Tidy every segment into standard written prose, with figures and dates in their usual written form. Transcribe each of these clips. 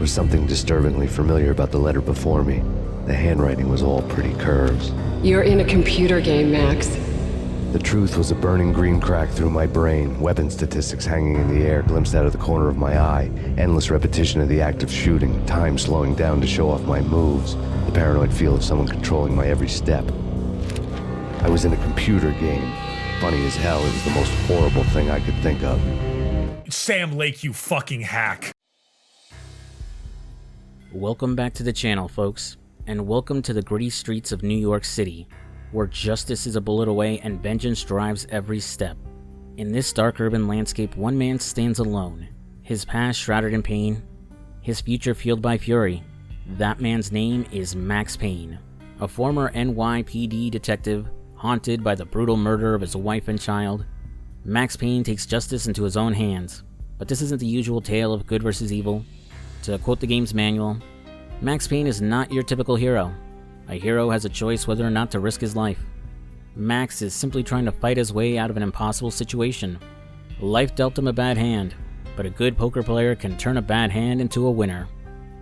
was something disturbingly familiar about the letter before me. The handwriting was all pretty curves. You're in a computer game, Max. The truth was a burning green crack through my brain, weapon statistics hanging in the air glimpsed out of the corner of my eye, endless repetition of the act of shooting, time slowing down to show off my moves, the paranoid feel of someone controlling my every step. I was in a computer game. Funny as hell, it was the most horrible thing I could think of. Sam Lake, you fucking hack. Welcome back to the channel, folks, and welcome to the gritty streets of New York City, where justice is a bullet away and vengeance drives every step. In this dark urban landscape, one man stands alone, his past shrouded in pain, his future fueled by fury. That man's name is Max Payne, a former NYPD detective haunted by the brutal murder of his wife and child. Max Payne takes justice into his own hands, but this isn't the usual tale of good versus evil. To quote the game's manual, Max Payne is not your typical hero. A hero has a choice whether or not to risk his life. Max is simply trying to fight his way out of an impossible situation. Life dealt him a bad hand, but a good poker player can turn a bad hand into a winner.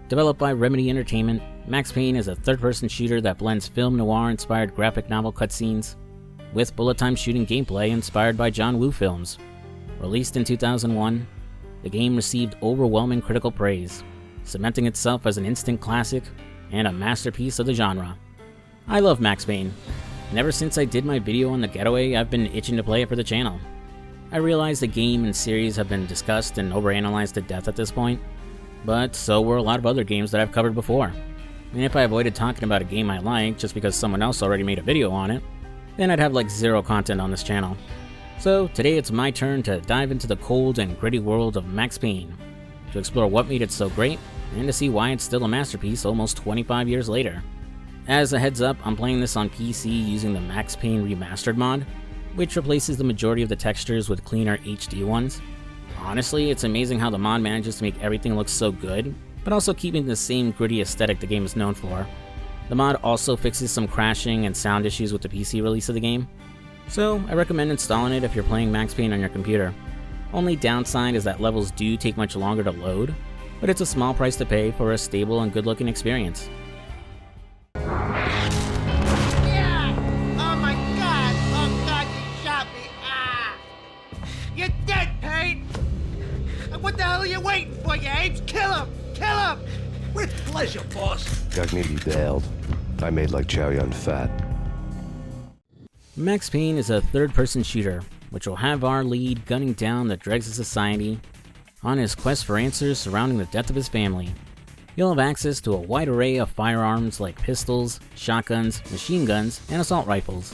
Developed by Remedy Entertainment, Max Payne is a third-person shooter that blends film noir-inspired graphic novel cutscenes with bullet-time shooting gameplay inspired by John Woo films. Released in 2001, the game received overwhelming critical praise, cementing itself as an instant classic and a masterpiece of the genre. I love Max Payne, and ever since I did my video on The Getaway, I've been itching to play it for the channel. I realize the game and series have been discussed and overanalyzed to death at this point, but so were a lot of other games that I've covered before. And if I avoided talking about a game I like just because someone else already made a video on it, then I'd have like zero content on this channel. So today it's my turn to dive into the cold and gritty world of Max Payne, to explore what made it so great, and to see why it's still a masterpiece almost 25 years later. As a heads up, I'm playing this on PC using the Max Payne Remastered Mod, which replaces the majority of the textures with cleaner HD ones. Honestly, it's amazing how the mod manages to make everything look so good, but also keeping the same gritty aesthetic the game is known for. The mod also fixes some crashing and sound issues with the PC release of the game, so I recommend installing it if you're playing Max Payne on your computer. Only downside is that levels do take much longer to load, but it's a small price to pay for a stable and good-looking experience. Yeah! Oh my god! Oh god, you shot me! Ah! You're dead, Payne! And what the hell are you waiting for, you apes? Kill him! Kill him! With pleasure, boss. Gugneedy bailed. I made like Chow Yun Fat. Max Payne is a third-person shooter, which will have our lead gunning down the dregs of society on his quest for answers surrounding the death of his family. You'll have access to a wide array of firearms like pistols, shotguns, machine guns, and assault rifles,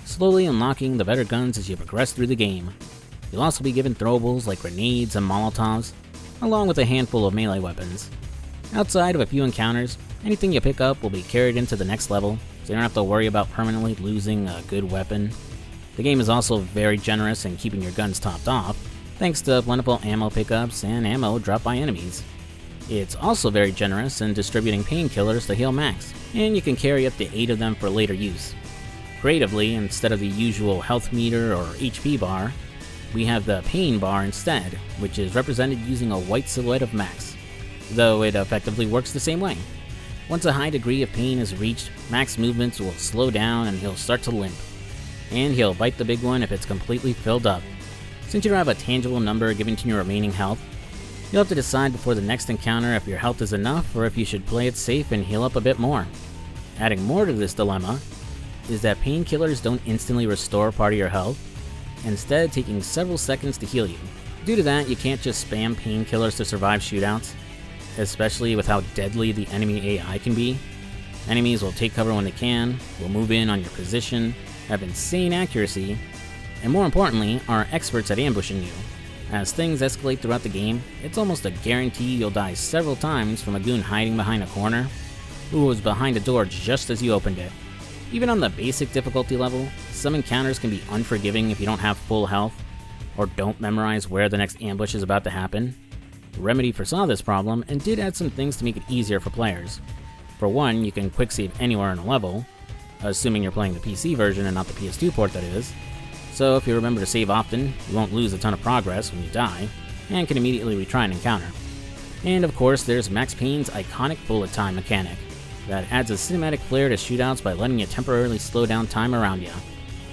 slowly unlocking the better guns as you progress through the game. You'll also be given throwables like grenades and molotovs, along with a handful of melee weapons. Outside of a few encounters, anything you pick up will be carried into the next level, so you don't have to worry about permanently losing a good weapon. The game is also very generous in keeping your guns topped off, thanks to plentiful ammo pickups and ammo dropped by enemies. It's also very generous in distributing painkillers to heal Max, and you can carry up to 8 of them for later use. Creatively, instead of the usual health meter or HP bar, we have the pain bar instead, which is represented using a white silhouette of Max, though it effectively works the same way. Once a high degree of pain is reached, Max's movements will slow down and he'll start to limp. And he'll bite the big one if it's completely filled up. Since you don't have a tangible number given to your remaining health, you'll have to decide before the next encounter if your health is enough or if you should play it safe and heal up a bit more. Adding more to this dilemma is that painkillers don't instantly restore part of your health, instead taking several seconds to heal you. Due to that, you can't just spam painkillers to survive shootouts, especially with how deadly the enemy AI can be. Enemies will take cover when they can, will move in on your position, have insane accuracy, and more importantly, are experts at ambushing you. As things escalate throughout the game, it's almost a guarantee you'll die several times from a goon hiding behind a corner, who was behind a door just as you opened it. Even on the basic difficulty level, some encounters can be unforgiving if you don't have full health, or don't memorize where the next ambush is about to happen. Remedy foresaw this problem and did add some things to make it easier for players. For one, you can quick save anywhere in a level, assuming you're playing the PC version and not the PS2 port that is. So if you remember to save often, you won't lose a ton of progress when you die, and can immediately retry an encounter. And of course, there's Max Payne's iconic bullet time mechanic that adds a cinematic flair to shootouts by letting you temporarily slow down time around you.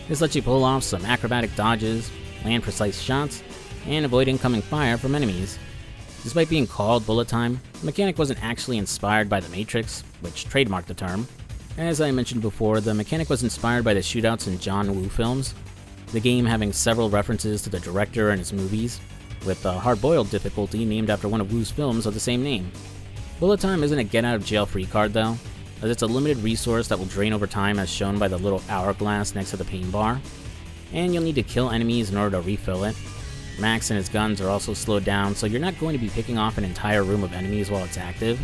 This lets you pull off some acrobatic dodges, land precise shots, and avoid incoming fire from enemies. Despite being called bullet time, the mechanic wasn't actually inspired by The Matrix, which trademarked the term. As I mentioned before, the mechanic was inspired by the shootouts in John Woo films, the game having several references to the director and his movies, with the hard-boiled difficulty named after one of Woo's films of the same name. Bullet time isn't a get-out-of-jail-free card though, as it's a limited resource that will drain over time as shown by the little hourglass next to the Payne bar, and you'll need to kill enemies in order to refill it. Max and his guns are also slowed down, so you're not going to be picking off an entire room of enemies while it's active.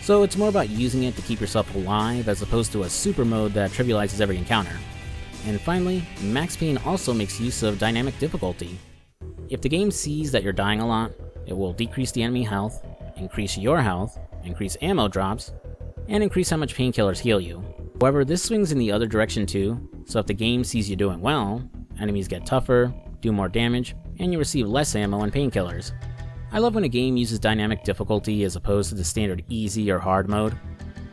So it's more about using it to keep yourself alive as opposed to a super mode that trivializes every encounter. And finally, Max Payne also makes use of dynamic difficulty. If the game sees that you're dying a lot, it will decrease the enemy health, increase your health, increase ammo drops, and increase how much painkillers heal you. However, this swings in the other direction too, so if the game sees you doing well, enemies get tougher, do more damage, and you receive less ammo and painkillers. I love when a game uses dynamic difficulty as opposed to the standard easy or hard mode,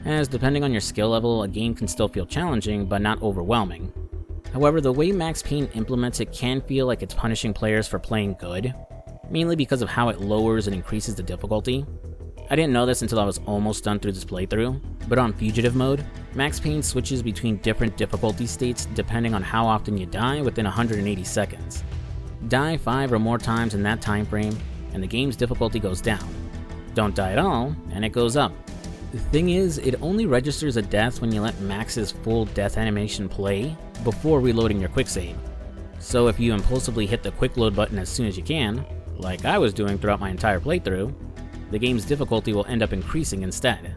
as depending on your skill level, a game can still feel challenging but not overwhelming. However, the way Max Payne implements it can feel like it's punishing players for playing good, mainly because of how it lowers and increases the difficulty. I didn't know this until I was almost done through this playthrough, but on Fugitive mode, Max Payne switches between different difficulty states depending on how often you die within 180 seconds. Die 5 or more times in that time frame, and the game's difficulty goes down. Don't die at all, and it goes up. The thing is, it only registers a death when you let Max's full death animation play before reloading your quick save. So if you impulsively hit the quick load button as soon as you can, like I was doing throughout my entire playthrough, the game's difficulty will end up increasing instead.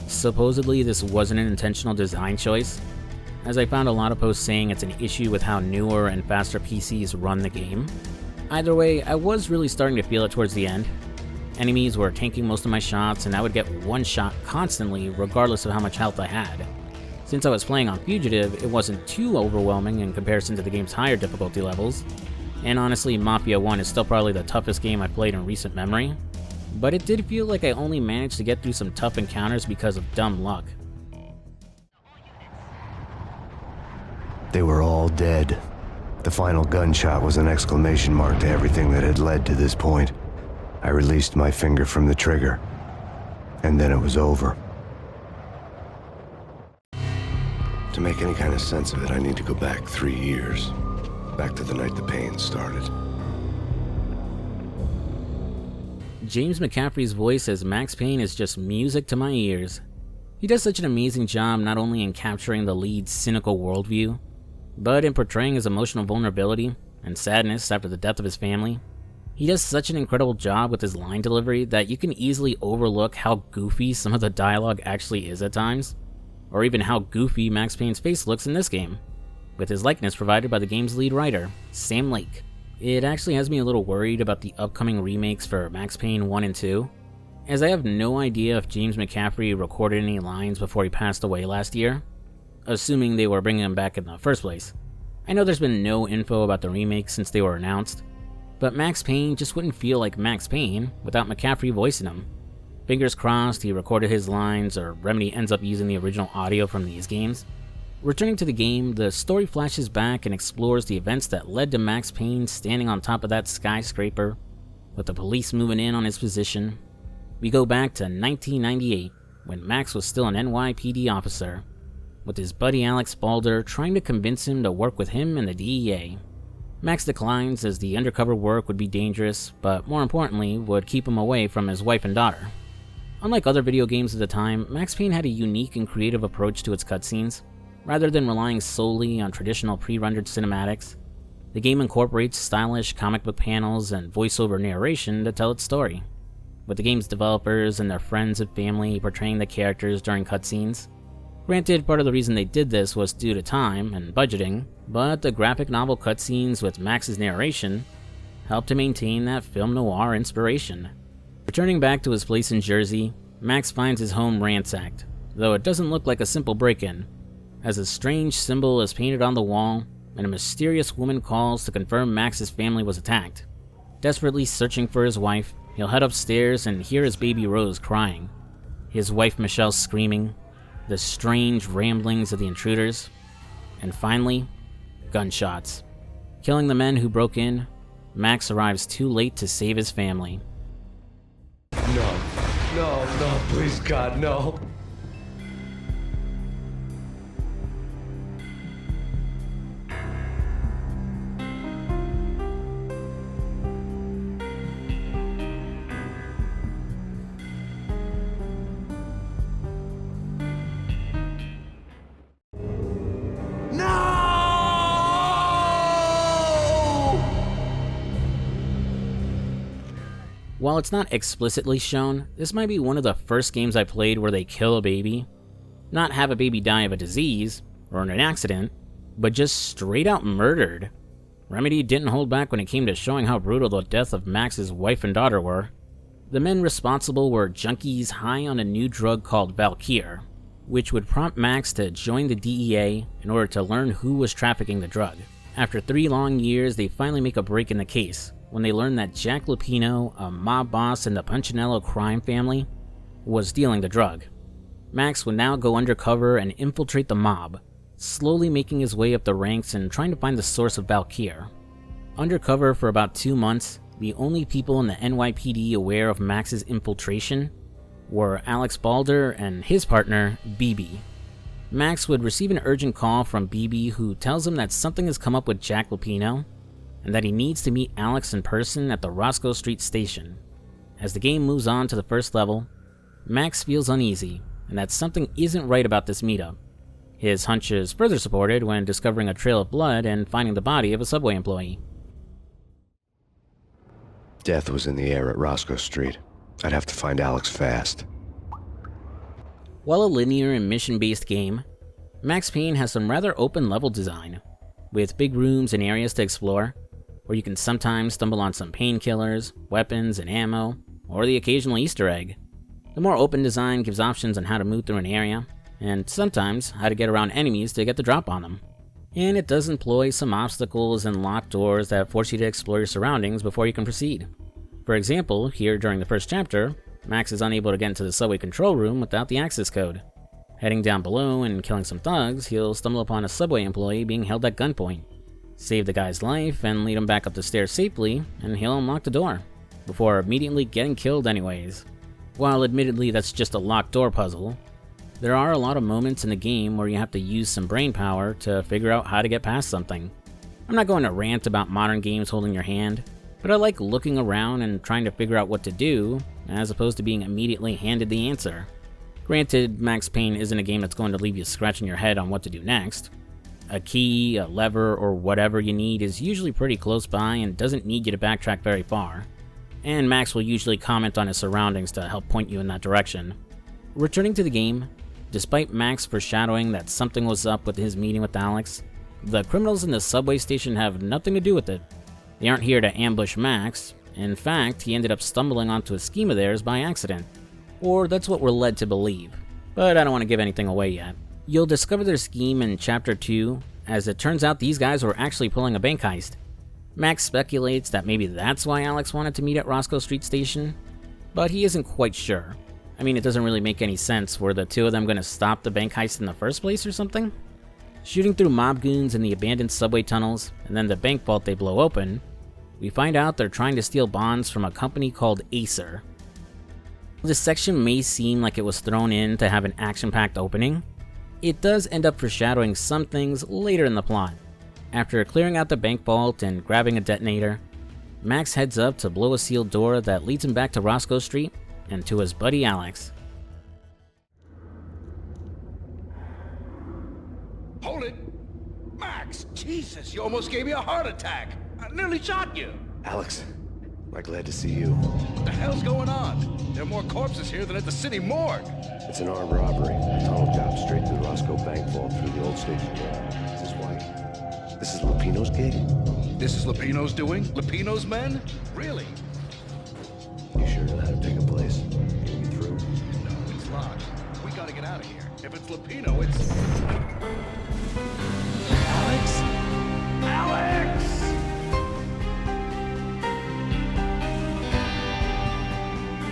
Supposedly this wasn't an intentional design choice, as I found a lot of posts saying it's an issue with how newer and faster PCs run the game. Either way, I was really starting to feel it towards the end. Enemies were tanking most of my shots, and I would get one shot constantly regardless of how much health I had. Since I was playing on Fugitive, it wasn't too overwhelming in comparison to the game's higher difficulty levels, and honestly, Mafia 1 is still probably the toughest game I've played in recent memory, but it did feel like I only managed to get through some tough encounters because of dumb luck. They were all dead. The final gunshot was an exclamation mark to everything that had led to this point. I released my finger from the trigger, and then it was over. To make any kind of sense of it, I need to go back 3 years. Back to the night the pain started. James McCaffrey's voice as Max Payne is just music to my ears. He does such an amazing job not only in capturing the lead's cynical worldview, but in portraying his emotional vulnerability and sadness after the death of his family. He does such an incredible job with his line delivery that you can easily overlook how goofy some of the dialogue actually is at times, or even how goofy Max Payne's face looks in this game, with his likeness provided by the game's lead writer, Sam Lake. It actually has me a little worried about the upcoming remakes for Max Payne 1 and 2, as I have no idea if James McCaffrey recorded any lines before he passed away last year, assuming they were bringing him back in the first place. I know there's been no info about the remakes since they were announced, but Max Payne just wouldn't feel like Max Payne without McCaffrey voicing him. Fingers crossed he recorded his lines, or Remedy ends up using the original audio from these games. Returning to the game, the story flashes back and explores the events that led to Max Payne standing on top of that skyscraper, with the police moving in on his position. We go back to 1998, when Max was still an NYPD officer, with his buddy Alex Balder trying to convince him to work with him and the DEA. Max declines as the undercover work would be dangerous, but more importantly, would keep him away from his wife and daughter. Unlike other video games of the time, Max Payne had a unique and creative approach to its cutscenes. Rather than relying solely on traditional pre-rendered cinematics, the game incorporates stylish comic book panels and voiceover narration to tell its story, with the game's developers and their friends and family portraying the characters during cutscenes. Granted, part of the reason they did this was due to time and budgeting, but the graphic novel cutscenes with Max's narration helped to maintain that film noir inspiration. Returning back to his place in Jersey, Max finds his home ransacked, though it doesn't look like a simple break-in, as a strange symbol is painted on the wall, and a mysterious woman calls to confirm Max's family was attacked. Desperately searching for his wife, He'll head upstairs and hear his baby Rose crying, his wife Michelle screaming, the strange ramblings of the intruders, and finally, gunshots. Killing the men who broke in, Max arrives too late to save his family. No, please God, no. While it's not explicitly shown, this might be one of the first games I played where they kill a baby. Not have a baby die of a disease, or in an accident, but just straight out murdered. Remedy didn't hold back when it came to showing how brutal the death of Max's wife and daughter were. The men responsible were junkies high on a new drug called Valkyr, which would prompt Max to join the DEA in order to learn who was trafficking the drug. After 3 long years, they finally make a break in the case, when they learn that Jack Lupino, a mob boss in the Punchinello crime family, was dealing the drug. Max would now go undercover and infiltrate the mob, slowly making his way up the ranks and trying to find the source of Valkyr. Undercover for about 2 months, the only people in the NYPD aware of Max's infiltration were Alex Balder and his partner, BB. Max would receive an urgent call from BB who tells him that something has come up with Jack Lupino, and that he needs to meet Alex in person at the Roscoe Street station. As the game moves on to the first level, Max feels uneasy, and that something isn't right about this meetup. His hunch is further supported when discovering a trail of blood and finding the body of a subway employee. Death was in the air at Roscoe Street. I'd have to find Alex fast. While a linear and mission-based game, Max Payne has some rather open level design, with big rooms and areas to explore, where you can sometimes stumble on some painkillers, weapons, and ammo, or the occasional Easter egg. The more open design gives options on how to move through an area, and sometimes how to get around enemies to get the drop on them. And it does employ some obstacles and locked doors that force you to explore your surroundings before you can proceed. For example, here during the first chapter, Max is unable to get into the subway control room without the access code. Heading down below and killing some thugs, he'll stumble upon a subway employee being held at gunpoint, save the guy's life, and lead him back up the stairs safely, and he'll unlock the door, before immediately getting killed anyways. While admittedly that's just a locked door puzzle, there are a lot of moments in the game where you have to use some brain power to figure out how to get past something. I'm not going to rant about modern games holding your hand, but I like looking around and trying to figure out what to do, as opposed to being immediately handed the answer. Granted, Max Payne isn't a game that's going to leave you scratching your head on what to do next. A key, a lever, or whatever you need is usually pretty close by and doesn't need you to backtrack very far. And Max will usually comment on his surroundings to help point you in that direction. Returning to the game, despite Max foreshadowing that something was up with his meeting with Alex, the criminals in the subway station have nothing to do with it. They aren't here to ambush Max. In fact, he ended up stumbling onto a scheme of theirs by accident. Or that's what we're led to believe, but I don't want to give anything away yet. You'll discover their scheme in Chapter 2, as it turns out these guys were actually pulling a bank heist. Max speculates that maybe that's why Alex wanted to meet at Roscoe Street Station, but he isn't quite sure. I mean, it doesn't really make any sense. Were the two of them going to stop the bank heist in the first place or something? Shooting through mob goons in the abandoned subway tunnels, and then the bank vault they blow open, we find out they're trying to steal bonds from a company called Acer. This section may seem like it was thrown in to have an action-packed opening. It does end up foreshadowing some things later in the plot. After clearing out the bank vault and grabbing a detonator, Max heads up to blow a sealed door that leads him back to Roscoe Street and to his buddy Alex. Hold it! Max, Jesus, you almost gave me a heart attack. I nearly shot you. Alex, I'm glad to see you. What the hell's going on? There are more corpses here than at the city morgue. It's an armed robbery. A tunnel job straight to the Roscoe Bank vault through the old station door. This is why. This is Lupino's gig? This is Lupino's doing? Lupino's men? Really? You sure know how to pick a place? Can you through? No, it's locked. We gotta get out of here. If it's Lupino, it's... Alex? Alex!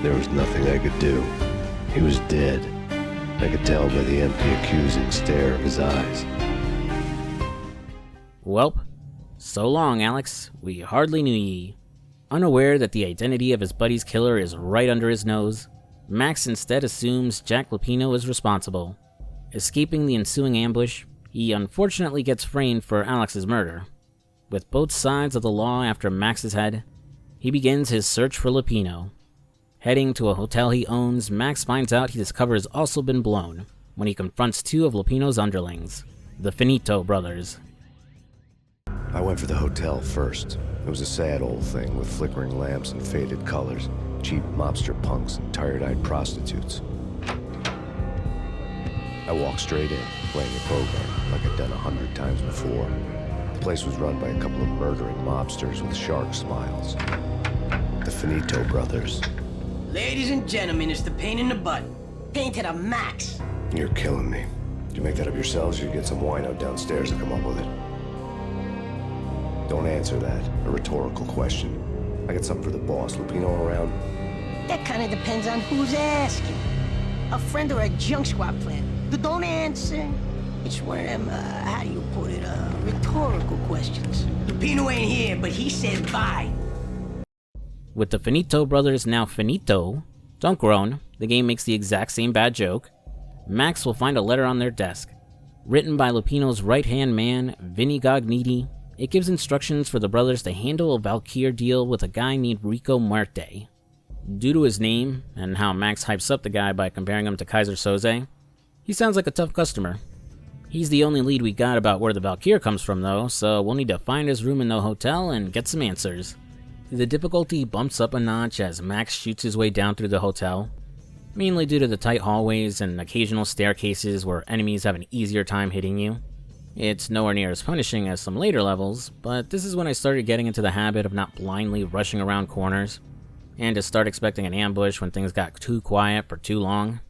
There was nothing I could do. He was dead. I could tell by the empty, accusing stare of his eyes. Welp, so long, Alex. We hardly knew ye. Unaware that the identity of his buddy's killer is right under his nose, Max instead assumes Jack Lupino is responsible. Escaping the ensuing ambush, he unfortunately gets framed for Alex's murder. With both sides of the law after Max's head, he begins his search for Lupino. Heading to a hotel he owns, Max finds out his cover has also been blown when he confronts two of Lupino's underlings, the Finito brothers. I went for the hotel first. It was a sad old thing with flickering lamps and faded colors, cheap mobster punks and tired-eyed prostitutes. I walked straight in, playing the program like I'd done 100 times before. The place was run by a couple of murdering mobsters with shark smiles. The Finito brothers. Ladies and gentlemen, it's the Payne in the butt. Payne to the max. You're killing me. Did you make that up yourselves, or you get some wino downstairs to come up with it? Don't answer that. A rhetorical question. I got something for the boss. Lupino around? That kind of depends on who's asking. A friend or a junk squad plan. Don't answer. It's one of them, how do you put it, rhetorical questions. Lupino ain't here, but he said bye. With the Finito brothers now finito, don't groan, the game makes the exact same bad joke. Max will find a letter on their desk. Written by Lupino's right-hand man, Vinny Gognitti, it gives instructions for the brothers to handle a Valkyr deal with a guy named Rico Muerte. Due to his name, and how Max hypes up the guy by comparing him to Kaiser Soze, he sounds like a tough customer. He's the only lead we got about where the Valkyr comes from though, so we'll need to find his room in the hotel and get some answers. The difficulty bumps up a notch as Max shoots his way down through the hotel, mainly due to the tight hallways and occasional staircases where enemies have an easier time hitting you. It's nowhere near as punishing as some later levels, but this is when I started getting into the habit of not blindly rushing around corners, and to start expecting an ambush when things got too quiet for too long.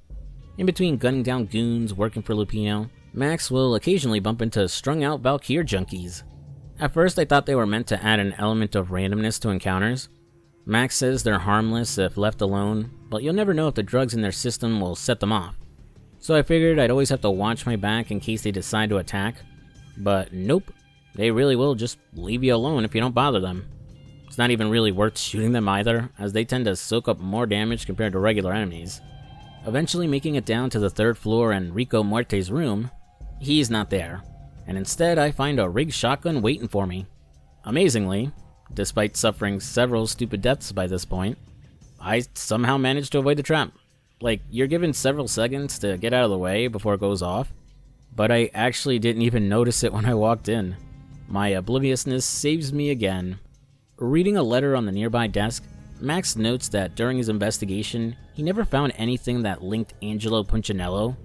In between gunning down goons working for Lupino, Max will occasionally bump into strung-out Valkyr junkies. At first I thought they were meant to add an element of randomness to encounters. Max says they're harmless if left alone, but you'll never know if the drugs in their system will set them off. So I figured I'd always have to watch my back in case they decide to attack. But nope, they really will just leave you alone if you don't bother them. It's not even really worth shooting them either, as they tend to soak up more damage compared to regular enemies. Eventually making it down to the 3rd floor and Rico Muerte's room, he's not there, and instead I find a rigged shotgun waiting for me. Amazingly, despite suffering several stupid deaths by this point, I somehow managed to avoid the trap. Like, you're given several seconds to get out of the way before it goes off, but I actually didn't even notice it when I walked in. My obliviousness saves me again. Reading a letter on the nearby desk, Max notes that during his investigation, he never found anything that linked Angelo Punchinello,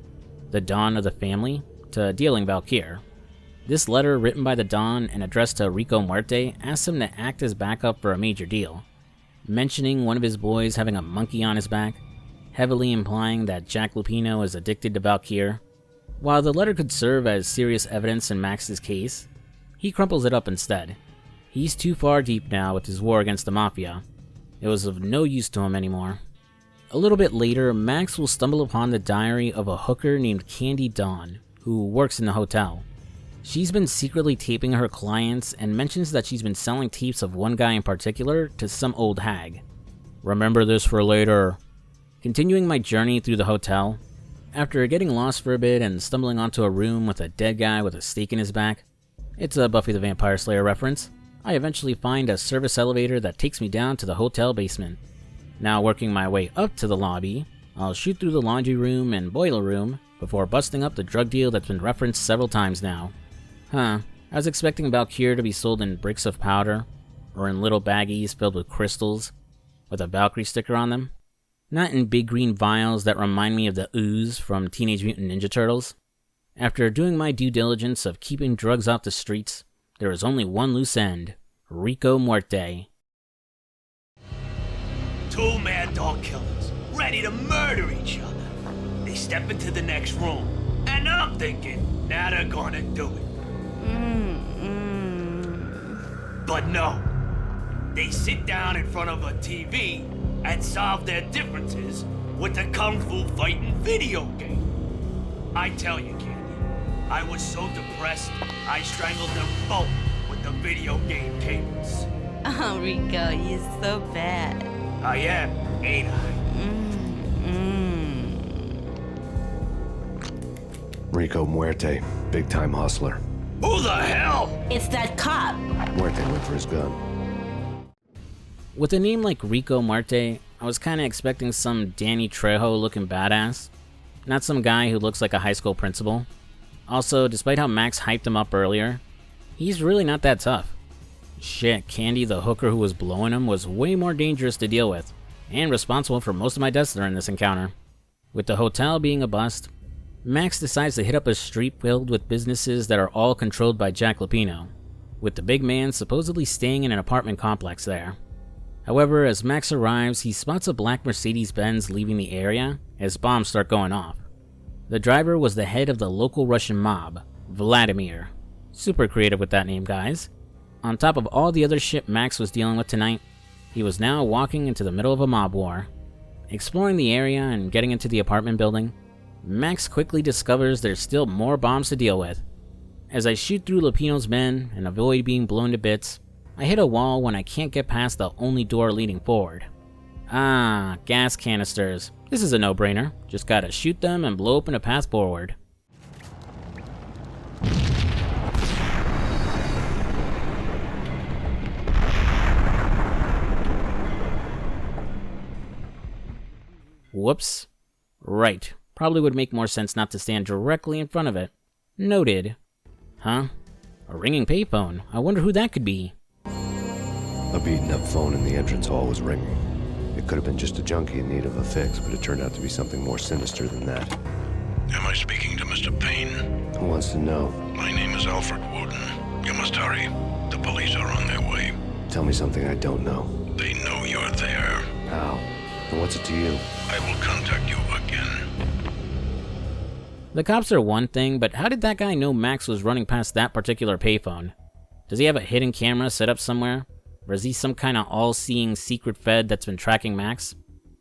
the Don of the family, to dealing Valkyr. This letter, written by the Don and addressed to Rico Muerte, asks him to act as backup for a major deal, mentioning one of his boys having a monkey on his back, heavily implying that Jack Lupino is addicted to Valkyr. While the letter could serve as serious evidence in Max's case, he crumples it up instead. He's too far deep now with his war against the Mafia. It was of no use to him anymore. A little bit later, Max will stumble upon the diary of a hooker named Candy Dawn, who works in the hotel. She's been secretly taping her clients and mentions that she's been selling tapes of one guy in particular to some old hag. Remember this for later. Continuing my journey through the hotel, after getting lost for a bit and stumbling onto a room with a dead guy with a stake in his back, it's a Buffy the Vampire Slayer reference, I eventually find a service elevator that takes me down to the hotel basement. Now working my way up to the lobby, I'll shoot through the laundry room and boiler room before busting up the drug deal that's been referenced several times now. I was expecting Valkyr to be sold in bricks of powder, or in little baggies filled with crystals, with a Valkyrie sticker on them. Not in big green vials that remind me of the ooze from Teenage Mutant Ninja Turtles. After doing my due diligence of keeping drugs off the streets, there is only one loose end: Rico Muerte. 2 mad dog killers, ready to murder each other. They step into the next room, and I'm thinking, now they're gonna do it. But no, they sit down in front of a TV and solve their differences with the kung fu fighting video game. I tell you, Candy, I was so depressed, I strangled them both with the video game cables. Oh, Rico, you're so bad. I am, ain't I? Rico Muerte, big-time hustler. Who the hell? It's that cop. Muerte went for his gun. With a name like Rico Muerte, I was kinda expecting some Danny Trejo looking badass, not some guy who looks like a high school principal. Also, despite how Max hyped him up earlier, he's really not that tough. Shit, Candy, the hooker who was blowing him, was way more dangerous to deal with, and responsible for most of my deaths during this encounter. With the hotel being a bust, Max decides to hit up a street filled with businesses that are all controlled by Jack Lupino, with the big man supposedly staying in an apartment complex there. However, as Max arrives, he spots a black Mercedes-Benz leaving the area as bombs start going off. The driver was the head of the local Russian mob, Vladimir. Super creative with that name, guys. On top of all the other shit Max was dealing with tonight, he was now walking into the middle of a mob war. Exploring the area and getting into the apartment building, Max quickly discovers there's still more bombs to deal with. As I shoot through Lupino's men and avoid being blown to bits, I hit a wall when I can't get past the only door leading forward. Ah, gas canisters. This is a no-brainer. Just gotta shoot them and blow open a path forward. Whoops. Right. Probably would make more sense not to stand directly in front of it. Noted. Huh? A ringing payphone. I wonder who that could be. A beaten-up phone in the entrance hall was ringing. It could have been just a junkie in need of a fix, but it turned out to be something more sinister than that. Am I speaking to Mr. Payne? Who wants to know? My name is Alfred Wooden. You must hurry. The police are on their way. Tell me something I don't know. They know you're there. How? And what's it to you? I will contact you again. The cops are one thing, but how did that guy know Max was running past that particular payphone? Does he have a hidden camera set up somewhere? Or is he some kind of all-seeing secret fed that's been tracking Max?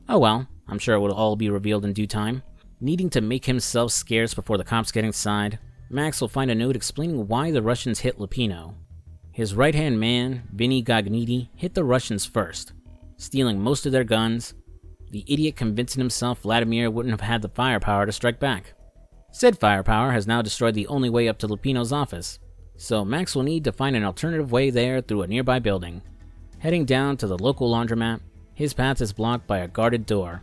Oh well, I'm sure it will all be revealed in due time. Needing to make himself scarce before the cops get inside, Max will find a note explaining why the Russians hit Lupino. His right-hand man, Vinny Gognitti, hit the Russians first, stealing most of their guns, the idiot convincing himself Vladimir wouldn't have had the firepower to strike back. Said firepower has now destroyed the only way up to Lupino's office, so Max will need to find an alternative way there through a nearby building. Heading down to the local laundromat, his path is blocked by a guarded door,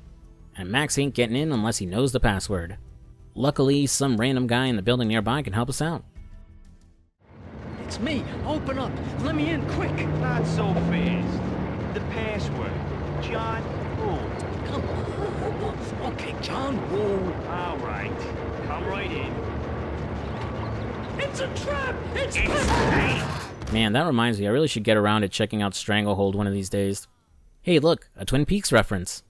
and Max ain't getting in unless he knows the password. Luckily, some random guy in the building nearby can help us out. It's me. Open up. Let me in, quick. Not so fast. The password. John Woo. Come on. Okay, John Woo. All right. Come right in. It's a trap. It's Man, that reminds me, I really should get around to checking out Stranglehold one of these days. Hey look, a Twin Peaks reference.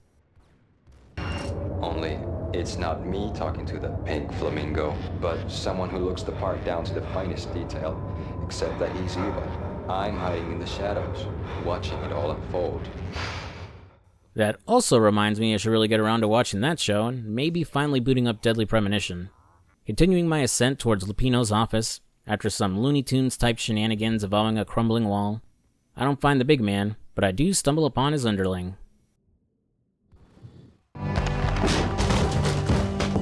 Only, it's not me talking to the pink flamingo, but someone who looks the part down to the finest detail, except that he's evil. I'm hiding in the shadows, watching it all unfold. That also reminds me I should really get around to watching that show, and maybe finally booting up Deadly Premonition. Continuing my ascent towards Lupino's office, after some Looney Tunes type shenanigans involving a crumbling wall, I don't find the big man, but I do stumble upon his underling.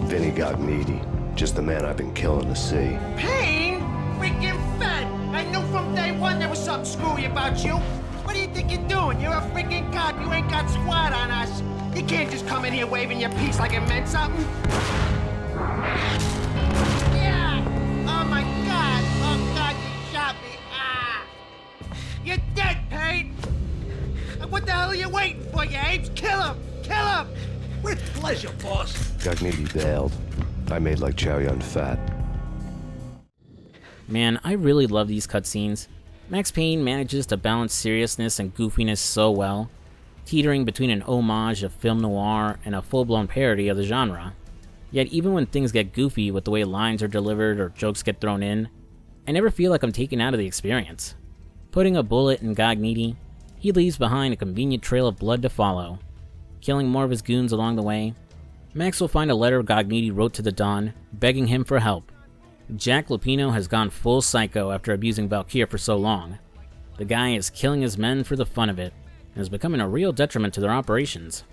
Vinny Gognitti. Just the man I've been killing to see. Payne? Freaking fed! I knew from day one there was something screwy about you. What do you think you're doing? You're a freaking cop. You ain't got squad on us. You can't just come in here waving your piece like it meant something. Yeah! Oh my God! Oh God, you shot me! Ah! You're dead, Payne! What the hell are you waiting for, you apes? Kill him! Kill him! With pleasure, boss. Gognitti bailed. I made like Chow Yun Fat. Man, I really love these cutscenes. Max Payne manages to balance seriousness and goofiness so well, teetering between an homage of film noir and a full-blown parody of the genre. Yet even when things get goofy with the way lines are delivered or jokes get thrown in, I never feel like I'm taken out of the experience. Putting a bullet in Gognitti, he leaves behind a convenient trail of blood to follow. killing more of his goons along the way. Max will find a letter Gognitti wrote to the Don, begging him for help. Jack Lupino has gone full psycho after abusing Valkyr for so long. The guy is killing his men for the fun of it, and is becoming a real detriment to their operations.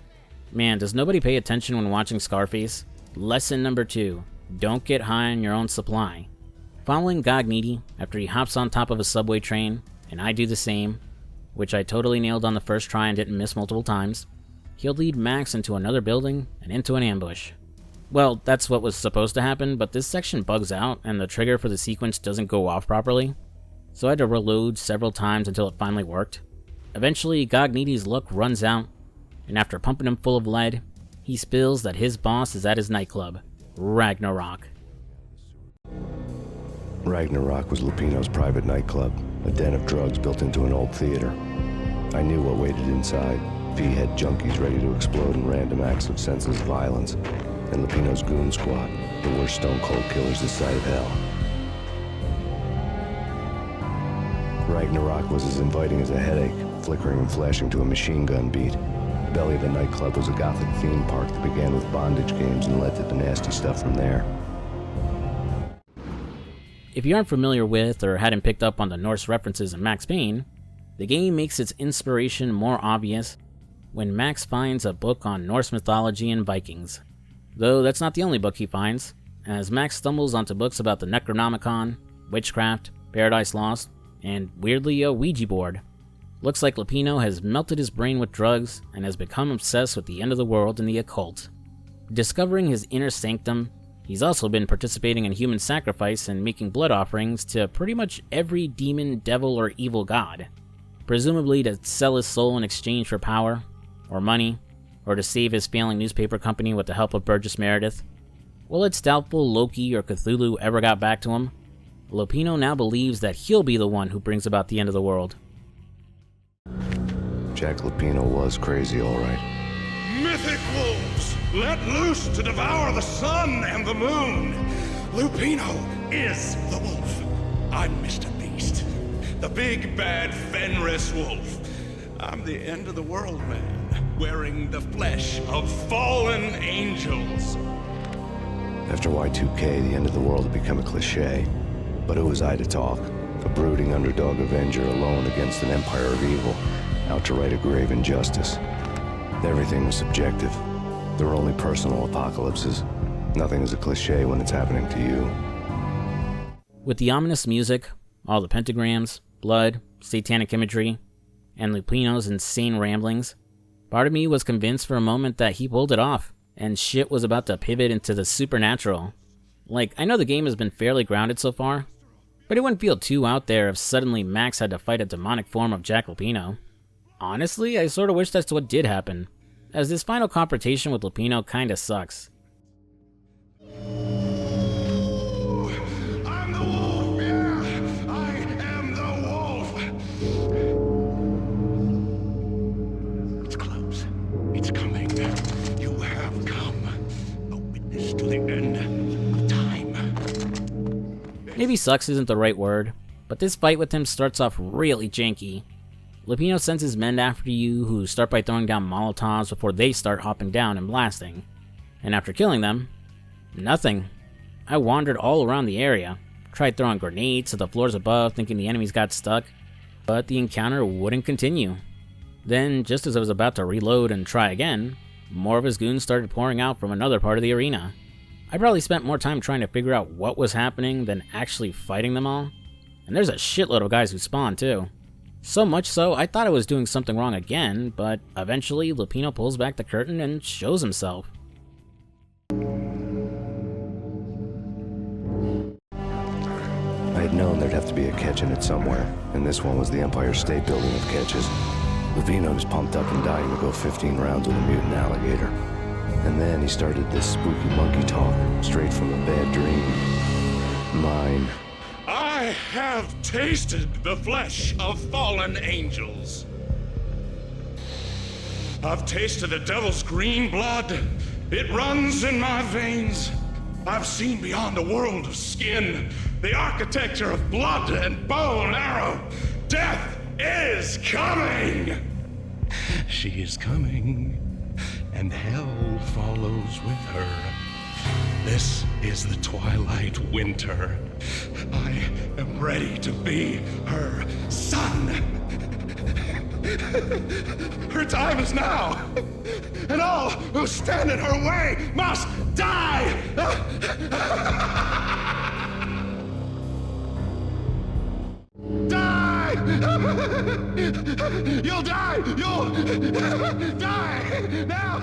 Man, does nobody pay attention when watching Scarface? Lesson number 2, don't get high on your own supply. Following Gognitti, after he hops on top of a subway train, and I do the same, which I totally nailed on the first try and didn't miss multiple times, he'll lead Max into another building and into an ambush. Well, that's what was supposed to happen, but this section bugs out and the trigger for the sequence doesn't go off properly, so I had to reload several times until it finally worked. Eventually, Gognitti's luck runs out, and after pumping him full of lead, he spills that his boss is at his nightclub, Ragnarok. Ragnarok was Lupino's private nightclub, a den of drugs built into an old theater. I knew what waited inside. P-head junkies ready to explode in random acts of senseless violence, and Lupino's goon squad, the worst stone-cold killers this side of hell. Ragnarok was as inviting as a headache, flickering and flashing to a machine gun beat. The belly of the nightclub was a gothic theme park that began with bondage games and led to the nasty stuff from there. If you aren't familiar with or hadn't picked up on the Norse references in Max Payne, the game makes its inspiration more obvious when Max finds a book on Norse mythology and Vikings. Though that's not the only book he finds, as Max stumbles onto books about the Necronomicon, witchcraft, Paradise Lost, and weirdly a Ouija board. Looks like Lupino has melted his brain with drugs and has become obsessed with the end of the world and the occult. Discovering his inner sanctum, he's also been participating in human sacrifice and making blood offerings to pretty much every demon, devil, or evil god, presumably to sell his soul in exchange for power, or money, or to save his failing newspaper company with the help of Burgess Meredith. While it's doubtful Loki or Cthulhu ever got back to him, Lupino now believes that he'll be the one who brings about the end of the world. Jack Lupino was crazy, all right. Mythic wolves, let loose to devour the sun and the moon. Lupino is the wolf. I'm Mr. Beast, the big bad Fenris wolf. I'm the end of the world man, wearing the flesh of fallen angels. After Y2K, the end of the world had become a cliche. But who was I to talk? A brooding underdog avenger alone against an empire of evil, out to right a grave injustice. Everything was subjective. There were only personal apocalypses. Nothing is a cliche when it's happening to you. With the ominous music, all the pentagrams, blood, satanic imagery, and Lupino's insane ramblings, part of me was convinced for a moment that he pulled it off, and shit was about to pivot into the supernatural. Like, I know the game has been fairly grounded so far, but it wouldn't feel too out there if suddenly Max had to fight a demonic form of Jack Lupino. Honestly, I sorta wish that's what did happen, as this final confrontation with Lupino kinda sucks. I'm the wolf, yeah! I am the wolf! It's close. It's coming. You have come. A witness to the end of time. Maybe sucks isn't the right word, but this fight with him starts off really janky. Lupino sends his men after you, who start by throwing down Molotovs before they start hopping down and blasting. And after killing them, nothing. I wandered all around the area, tried throwing grenades to the floors above thinking the enemies got stuck, but the encounter wouldn't continue. Then, just as I was about to reload and try again, more of his goons started pouring out from another part of the arena. I probably spent more time trying to figure out what was happening than actually fighting them all, and there's a shitload of guys who spawn too. So much so, I thought I was doing something wrong again, but eventually Lupino pulls back the curtain and shows himself. I had known there'd have to be a catch in it somewhere, and this one was the Empire State Building of catches. Lupino was pumped up and dying to go 15 rounds with a mutant alligator. And then he started this spooky monkey talk, straight from a bad dream. Mine. I have tasted the flesh of fallen angels. I've tasted the devil's green blood. It runs in my veins. I've seen beyond a world of skin, the architecture of blood and bow and arrow. Death is coming! She is coming. and hell follows with her. This is the twilight winter. I am ready to be her son. Her time is now, and all who stand in her way must die! Die! You'll die! You'll die! Now!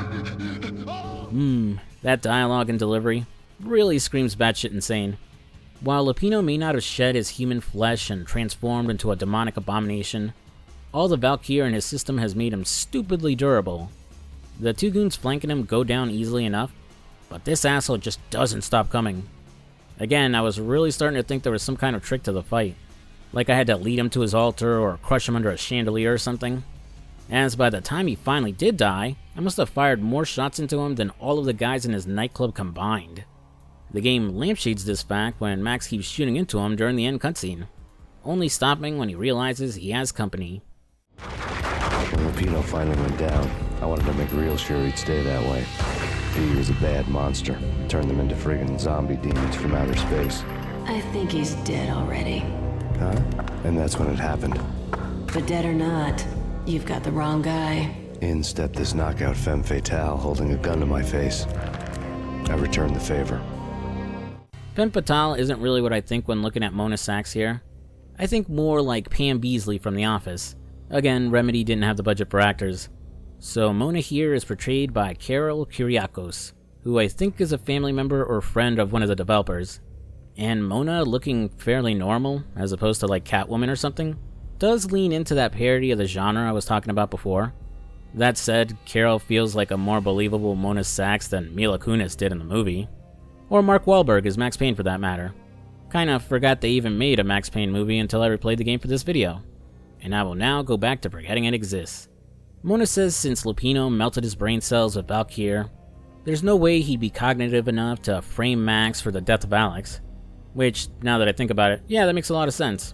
That dialogue and delivery really screams batshit insane. While Lupino may not have shed his human flesh and transformed into a demonic abomination, all the Valkyr in his system has made him stupidly durable. The two goons flanking him go down easily enough, but this asshole just doesn't stop coming. Again, I was really starting to think there was some kind of trick to the fight, like I had to lead him to his altar or crush him under a chandelier or something, as by the time he finally did die, I must have fired more shots into him than all of the guys in his nightclub combined. The game lampshades this fact when Max keeps shooting into him during the end cutscene, only stopping when he realizes he has company. When Lupino finally went down, I wanted to make real sure he'd stay that way. He was a bad monster, turned them into friggin' zombie demons from outer space. I think he's dead already. Huh? And that's when it happened. But dead or not, you've got the wrong guy. In stepped this knockout femme fatale holding a gun to my face. I returned the favor. Femme fatale isn't really what I think when looking at Mona Sachs here. I think more like Pam Beasley from The Office. Again, Remedy didn't have the budget for actors. So Mona here is portrayed by Carol Kyriakos, who I think is a family member or friend of one of the developers. And Mona, looking fairly normal, as opposed to like Catwoman or something, does lean into that parody of the genre I was talking about before. That said, Carol feels like a more believable Mona Sachs than Mila Kunis did in the movie. Or Mark Wahlberg as Max Payne for that matter. Kinda forgot they even made a Max Payne movie until I replayed the game for this video. And I will now go back to forgetting it exists. Mona says since Lupino melted his brain cells with Valkyr, there's no way he'd be cognitive enough to frame Max for the death of Alex. Which, now that I think about it, yeah, that makes a lot of sense.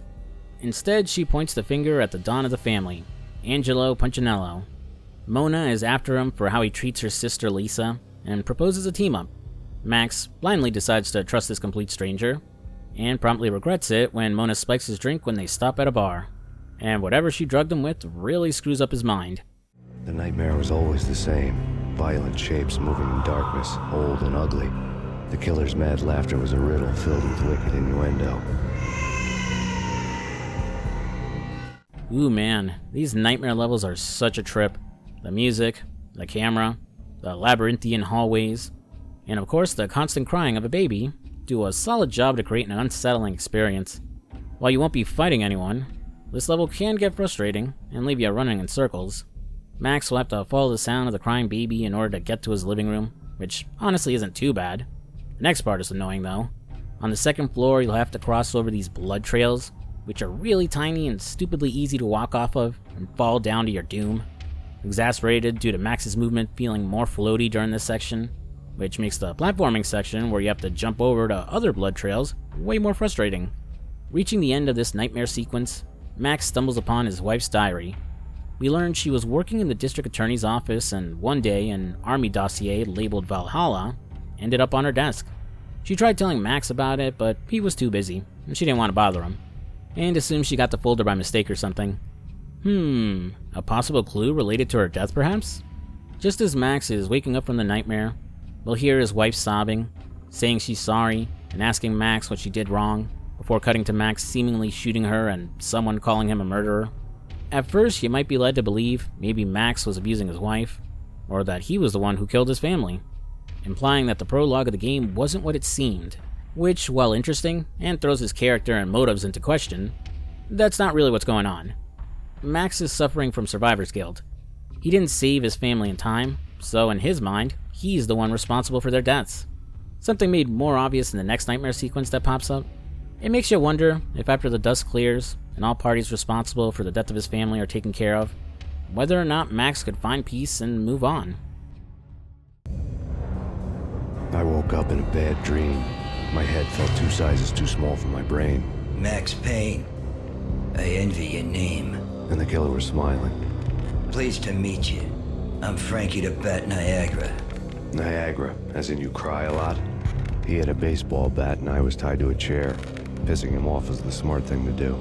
Instead, she points the finger at the Dawn of the family, Angelo Punchinello. Mona is after him for how he treats her sister Lisa, and proposes a team-up. Max blindly decides to trust this complete stranger, and promptly regrets it when Mona spikes his drink when they stop at a bar. And whatever she drugged him with really screws up his mind. The nightmare was always the same. Violent shapes moving in darkness, old and ugly. The killer's mad laughter was a riddle filled with wicked innuendo. Ooh man, these nightmare levels are such a trip. The music, the camera, the labyrinthian hallways, and of course the constant crying of a baby do a solid job to create an unsettling experience. While you won't be fighting anyone, this level can get frustrating and leave you running in circles. Max will have to follow the sound of the crying baby in order to get to his living room, which honestly isn't too bad. The next part is annoying though. On the second floor you'll have to cross over these blood trails, which are really tiny and stupidly easy to walk off of and fall down to your doom. Exasperated due to Max's movement feeling more floaty during this section, which makes the platforming section where you have to jump over to other blood trails way more frustrating. Reaching the end of this nightmare sequence, Max stumbles upon his wife's diary. We learn she was working in the district attorney's office and one day an army dossier labeled Valhalla ended up on her desk. She tried telling Max about it, but he was too busy, and she didn't want to bother him, and assumed she got the folder by mistake or something. A possible clue related to her death perhaps? Just as Max is waking up from the nightmare, we'll hear his wife sobbing, saying she's sorry, and asking Max what she did wrong, before cutting to Max seemingly shooting her and someone calling him a murderer. At first, you might be led to believe maybe Max was abusing his wife, or that he was the one who killed his family, implying that the prologue of the game wasn't what it seemed, which, while interesting, and throws his character and motives into question, that's not really what's going on. Max is suffering from survivor's guilt. He didn't save his family in time, so in his mind, he's the one responsible for their deaths. Something made more obvious in the next nightmare sequence that pops up. It makes you wonder if after the dust clears, and all parties responsible for the death of his family are taken care of, whether or not Max could find peace and move on. I woke up in a bad dream. My head felt 2 sizes too small for my brain. Max Payne. I envy your name. And the killer was smiling. Pleased to meet you. I'm Frankie the Bat Niagara. Niagara, as in you cry a lot? He had a baseball bat and I was tied to a chair. Pissing him off was the smart thing to do.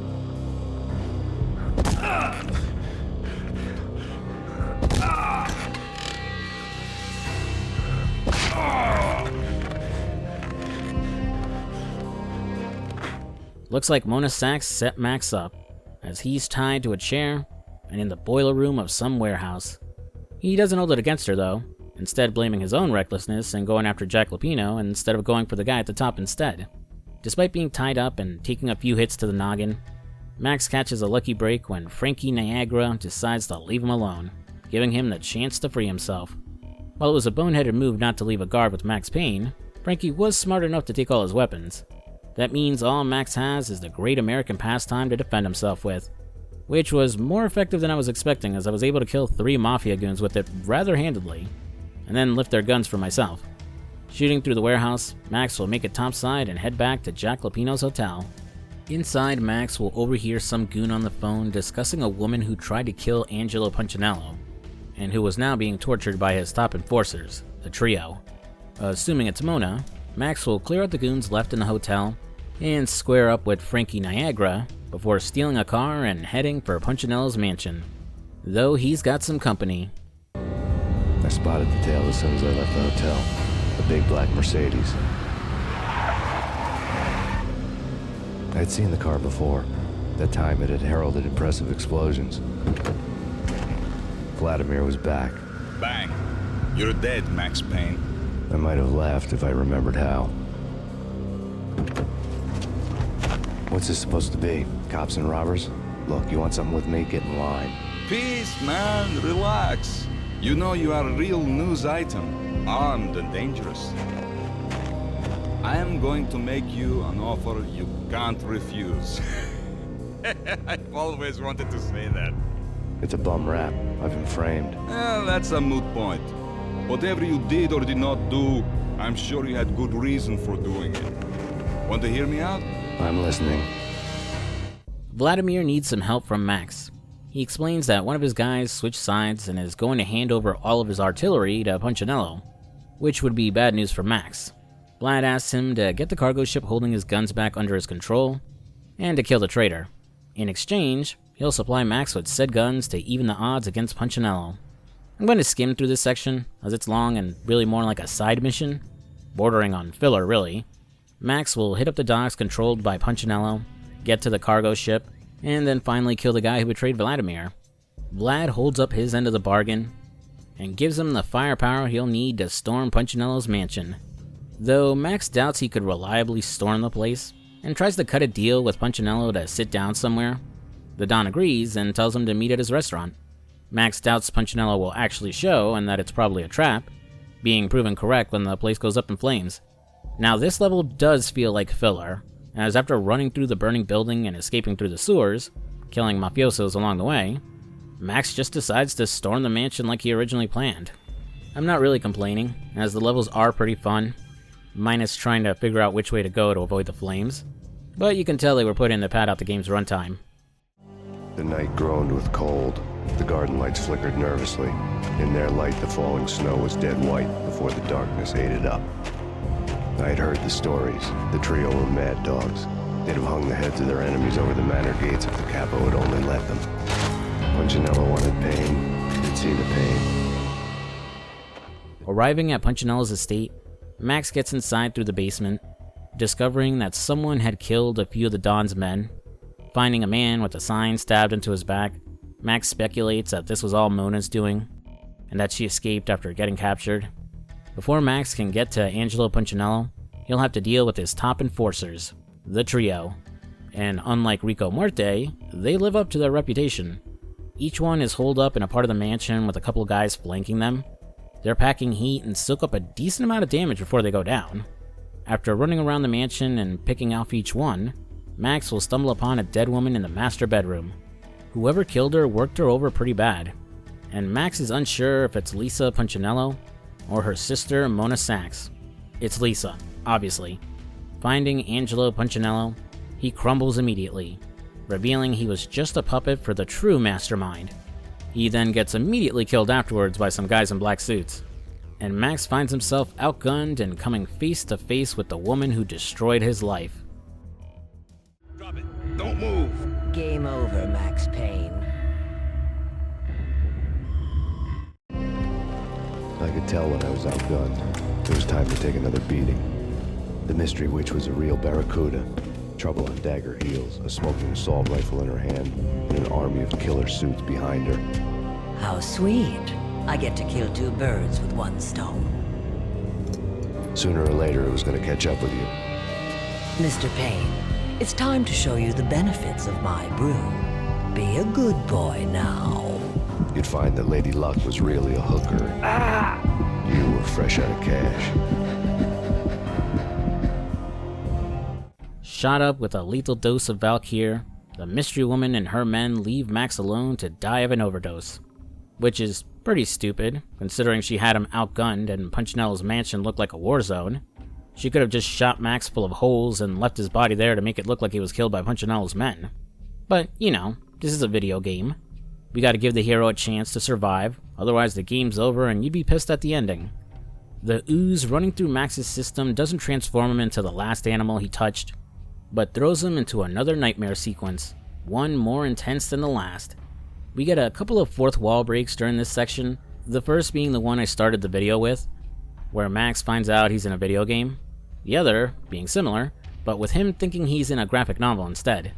Looks like Mona Sachs set Max up, as he's tied to a chair and in the boiler room of some warehouse. He doesn't hold it against her though, instead blaming his own recklessness and going after Jack Lupino instead of going for the guy at the top instead. Despite being tied up and taking a few hits to the noggin, Max catches a lucky break when Frankie Niagara decides to leave him alone, giving him the chance to free himself. While it was a boneheaded move not to leave a guard with Max Payne, Frankie was smart enough to take all his weapons. That means all Max has is the great American pastime to defend himself with, which was more effective than I was expecting as I was able to kill 3 Mafia goons with it rather handedly, and then lift their guns for myself. Shooting through the warehouse, Max will make it topside and head back to Jack Lupino's hotel. Inside, Max will overhear some goon on the phone discussing a woman who tried to kill Angelo Punchinello, and who was now being tortured by his top enforcers, the trio. Assuming it's Mona, Max will clear out the goons left in the hotel and square up with Frankie Niagara before stealing a car and heading for Punchinello's mansion. Though he's got some company. I spotted the tail as soon as I left the hotel. A big black Mercedes. I'd seen the car before. That time it had heralded impressive explosions. Vladimir was back. Bang. You're dead, Max Payne. I might have laughed if I remembered how. What's this supposed to be? Cops and robbers? Look, you want something with me? Get in line. Peace, man. Relax. You know you are a real news item, armed and dangerous. I am going to make you an offer you can't refuse. I've always wanted to say that. It's a bum rap. I've been framed. That's a moot point. Whatever you did or did not do, I'm sure you had good reason for doing it. Want to hear me out? I'm listening. Vladimir needs some help from Max. He explains that one of his guys switched sides and is going to hand over all of his artillery to Punchinello, which would be bad news for Max. Vlad asks him to get the cargo ship holding his guns back under his control, and to kill the traitor. In exchange, he'll supply Max with said guns to even the odds against Punchinello. I'm going to skim through this section, as it's long and really more like a side mission, bordering on filler really. Max will hit up the docks controlled by Punchinello, get to the cargo ship, and then finally kill the guy who betrayed Vladimir. Vlad holds up his end of the bargain, and gives him the firepower he'll need to storm Punchinello's mansion. Though Max doubts he could reliably storm the place, and tries to cut a deal with Punchinello to sit down somewhere. The Don agrees and tells him to meet at his restaurant. Max doubts Punchinello will actually show and that it's probably a trap, being proven correct when the place goes up in flames. Now this level does feel like filler, as after running through the burning building and escaping through the sewers, killing mafiosos along the way, Max just decides to storm the mansion like he originally planned. I'm not really complaining, as the levels are pretty fun, minus trying to figure out which way to go to avoid the flames, but you can tell they were put in to pad out the game's runtime. The night groaned with cold. The garden lights flickered nervously. In their light, the falling snow was dead white before the darkness ate it up. I had heard the stories. The trio were mad dogs. They'd have hung the heads of their enemies over the manor gates if the capo had only let them. Punchinello wanted Payne. He'd see the pain. Arriving at Punchinello's estate, Max gets inside through the basement, discovering that someone had killed a few of the Don's men. Finding a man with a sign stabbed into his back, Max speculates that this was all Mona's doing, and that she escaped after getting captured. Before Max can get to Angelo Punchinello, he'll have to deal with his top enforcers, the trio. And unlike Rico Muerte, they live up to their reputation. Each one is holed up in a part of the mansion with a couple of guys flanking them. They're packing heat and soak up a decent amount of damage before they go down. After running around the mansion and picking off each one, Max will stumble upon a dead woman in the master bedroom. Whoever killed her worked her over pretty bad, and Max is unsure if it's Lisa Punchinello or her sister Mona Sachs. It's Lisa, obviously. Finding Angelo Punchinello, he crumbles immediately, revealing he was just a puppet for the true mastermind. He then gets immediately killed afterwards by some guys in black suits, and Max finds himself outgunned and coming face to face with the woman who destroyed his life. Drop it. Don't move. Game over, Max Payne. I could tell when I was outgunned. It was time to take another beating. The mystery witch was a real barracuda. Trouble on dagger heels, a smoking assault rifle in her hand, and an army of killer suits behind her. How sweet. I get to kill two birds with one stone. Sooner or later, it was going to catch up with you. Mr. Payne, it's time to show you the benefits of my brew. Be a good boy now. You'd find that Lady Luck was really a hooker. You were fresh out of cash. Shot up with a lethal dose of Valkyr, the mystery woman and her men leave Max alone to die of an overdose. Which is pretty stupid, considering she had him outgunned and Punchinello's mansion looked like a war zone. She could have just shot Max full of holes and left his body there to make it look like he was killed by Punchinello's men. But, you know, this is a video game. We gotta give the hero a chance to survive, otherwise the game's over and you'd be pissed at the ending. The ooze running through Max's system doesn't transform him into the last animal he touched, but throws him into another nightmare sequence, one more intense than the last. We get a couple of fourth wall breaks during this section, the first being the one I started the video with, where Max finds out he's in a video game, the other being similar, but with him thinking he's in a graphic novel instead.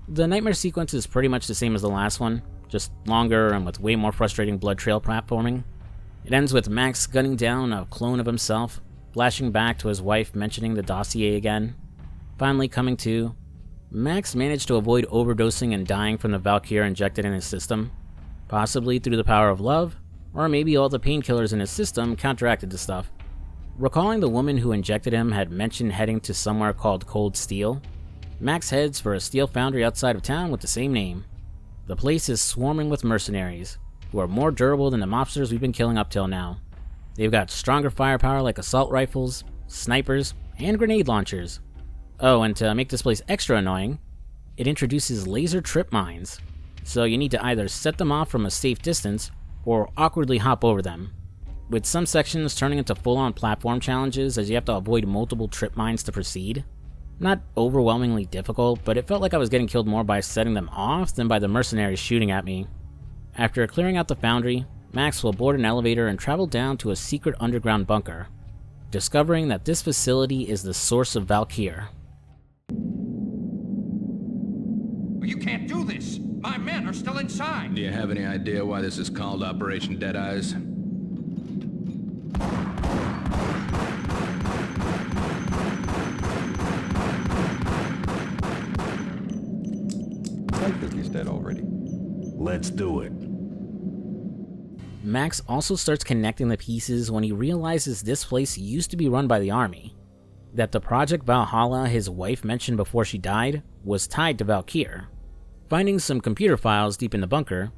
The nightmare sequence is pretty much the same as the last one, just longer and with way more frustrating blood trail platforming. It ends with Max gunning down a clone of himself, flashing back to his wife mentioning the dossier again. Finally coming to, Max managed to avoid overdosing and dying from the Valkyr injected in his system, possibly through the power of love, or maybe all the painkillers in his system counteracted the stuff. Recalling the woman who injected him had mentioned heading to somewhere called Cold Steel, Max heads for a steel foundry outside of town with the same name. The place is swarming with mercenaries, who are more durable than the mobsters we've been killing up till now. They've got stronger firepower like assault rifles, snipers, and grenade launchers. Oh, and to make this place extra annoying, it introduces laser trip mines, so you need to either set them off from a safe distance, or awkwardly hop over them, with some sections turning into full-on platform challenges as you have to avoid multiple trip mines to proceed. Not overwhelmingly difficult, but it felt like I was getting killed more by setting them off than by the mercenaries shooting at me. After clearing out the foundry, Max will board an elevator and travel down to a secret underground bunker, discovering that this facility is the source of Valkyr. You can't do this! My men are still inside! Do you have any idea why this is called Operation Dead Eyes? I think he's dead already. Let's do it. Max also starts connecting the pieces when he realizes this place used to be run by the army. That the Project Valhalla his wife mentioned before she died was tied to Valkyr. Finding some computer files deep in the bunker,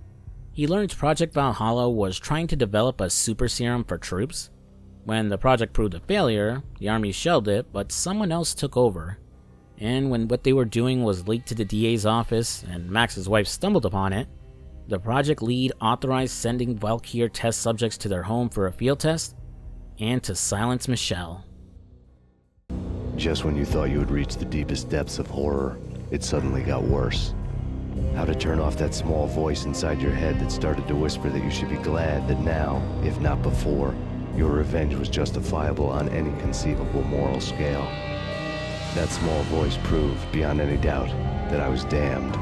he learns Project Valhalla was trying to develop a super serum for troops. When the project proved a failure, the army shelved it, but someone else took over. And when what they were doing was leaked to the DA's office and Max's wife stumbled upon it, the project lead authorized sending Valkyr test subjects to their home for a field test and to silence Michelle. Just when you thought you had reached the deepest depths of horror, it suddenly got worse. How to turn off that small voice inside your head that started to whisper that you should be glad that now, if not before, your revenge was justifiable on any conceivable moral scale. That small voice proved, beyond any doubt, that I was damned.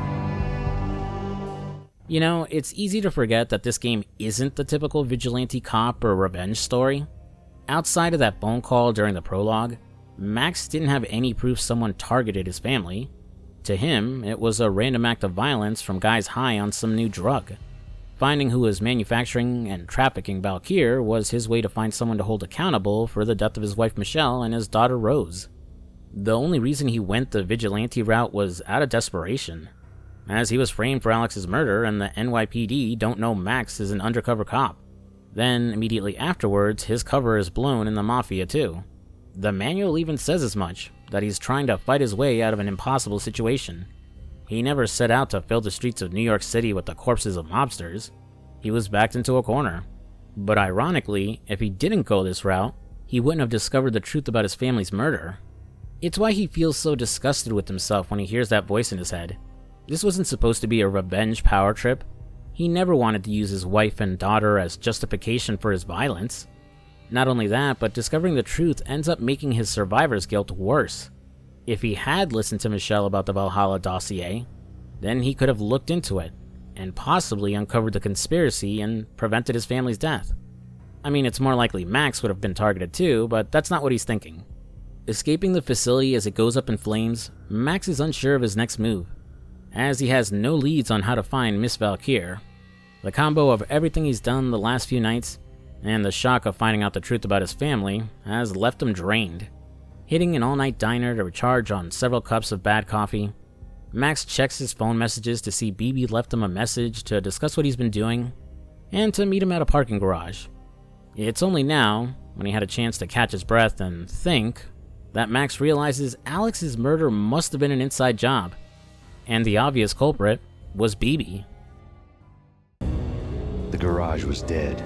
You know, it's easy to forget that this game isn't the typical vigilante cop or revenge story. Outside of that phone call during the prologue, Max didn't have any proof someone targeted his family. To him, it was a random act of violence from guys high on some new drug. Finding who was manufacturing and trafficking Valkyr was his way to find someone to hold accountable for the death of his wife Michelle and his daughter Rose. The only reason he went the vigilante route was out of desperation, as he was framed for Alex's murder and the NYPD don't know Max is an undercover cop. Then, immediately afterwards, his cover is blown in the Mafia too. The manual even says as much, that he's trying to fight his way out of an impossible situation. He never set out to fill the streets of New York City with the corpses of mobsters. he was backed into a corner. But ironically, if he didn't go this route, he wouldn't have discovered the truth about his family's murder. It's why he feels so disgusted with himself when he hears that voice in his head. This wasn't supposed to be a revenge power trip. He never wanted to use his wife and daughter as justification for his violence. Not only that, but discovering the truth ends up making his survivor's guilt worse. If he had listened to Michelle about the Valhalla dossier, then he could have looked into it, and possibly uncovered the conspiracy and prevented his family's death. I mean, it's more likely Max would have been targeted too, but that's not what he's thinking. Escaping the facility as it goes up in flames, Max is unsure of his next move, as he has no leads on how to find Miss Valkyr. The combo of everything he's done the last few nights, and the shock of finding out the truth about his family, has left him drained. Hitting an all-night diner to recharge on several cups of bad coffee, Max checks his phone messages to see BB left him a message to discuss what he's been doing, and to meet him at a parking garage. It's only now, when he had a chance to catch his breath and think, that Max realizes Alex's murder must have been an inside job, and the obvious culprit was BB. The garage was dead.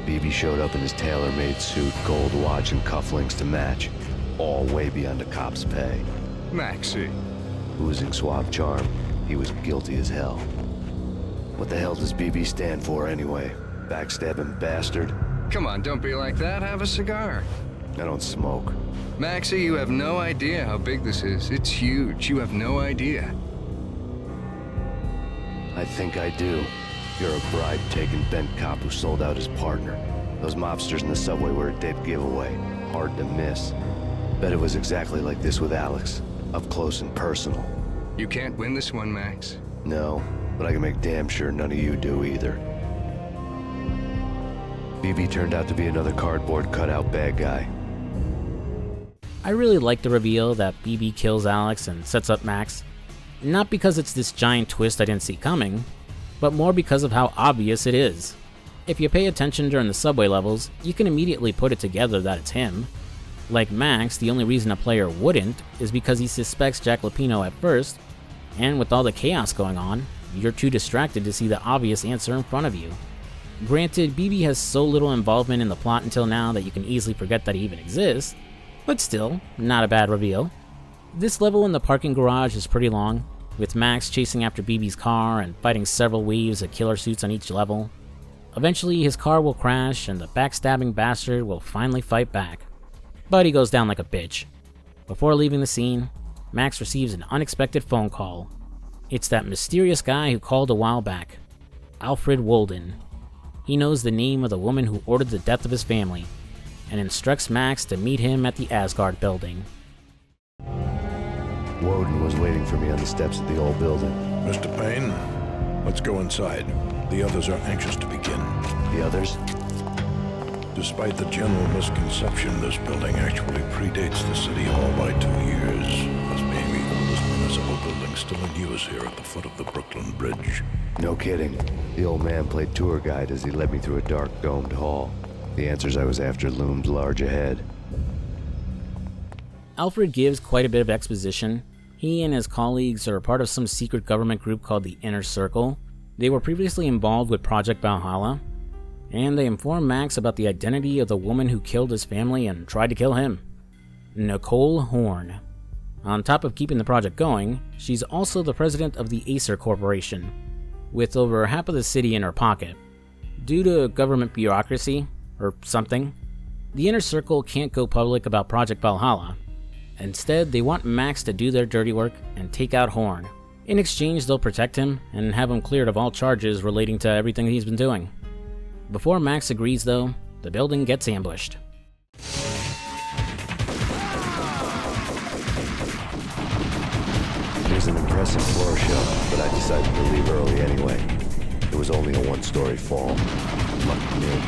BB showed up in his tailor-made suit, gold watch, and cufflinks to match, all way beyond a cop's pay. Maxie. Oozing suave charm, he was guilty as hell. What the hell does BB stand for anyway? Backstabbing bastard? Come on, don't be like that. Have a cigar. I don't smoke. Maxie, you have no idea how big this is. It's huge. You have no idea. I think I do. You're a bribe-taking bent cop who sold out his partner. Those mobsters in the subway were a dead giveaway. Hard to miss. Bet it was exactly like this with Alex. Up close and personal. You can't win this one, Max. No, but I can make damn sure none of you do either. BB turned out to be another cardboard cutout bad guy. I really like the reveal that BB kills Alex and sets up Max. Not because it's this giant twist I didn't see coming, but more because of how obvious it is. If you pay attention during the subway levels, you can immediately put it together that it's him. Like Max, the only reason a player wouldn't is because he suspects Jack Lupino at first, and with all the chaos going on, you're too distracted to see the obvious answer in front of you. Granted, BB has so little involvement in the plot until now that you can easily forget that he even exists, but still, not a bad reveal. This level in the parking garage is pretty long, with Max chasing after BB's car and fighting several waves of killer suits on each level. Eventually, his car will crash and the backstabbing bastard will finally fight back. But he goes down like a bitch. Before leaving the scene, Max receives an unexpected phone call. It's that mysterious guy who called a while back, Alfred Wolden. He knows the name of the woman who ordered the death of his family, and instructs Max to meet him at the Asgard building. Woden was waiting for me on the steps of the old building. Mr. Payne, let's go inside. The others are anxious to begin. The others? Despite the general misconception, this building actually predates the City Hall by 2 years, as being the oldest municipal building still in use here at the foot of the Brooklyn Bridge. No kidding. The old man played tour guide as he led me through a dark domed hall. The answers I was after loomed large ahead. Alfred gives quite a bit of exposition. He and his colleagues are part of some secret government group called the Inner Circle. They were previously involved with Project Valhalla, and they inform Max about the identity of the woman who killed his family and tried to kill him. Nicole Horn. On top of keeping the project going, she's also the president of the Acer Corporation, with over half of the city in her pocket. Due to government bureaucracy, or something, the Inner Circle can't go public about Project Valhalla. Instead, they want Max to do their dirty work and take out Horn. In exchange, they'll protect him and have him cleared of all charges relating to everything he's been doing. Before Max agrees, though, the building gets ambushed. It was an impressive floor show, but I decided to leave early anyway. It was only a one-story fall. Lucky me.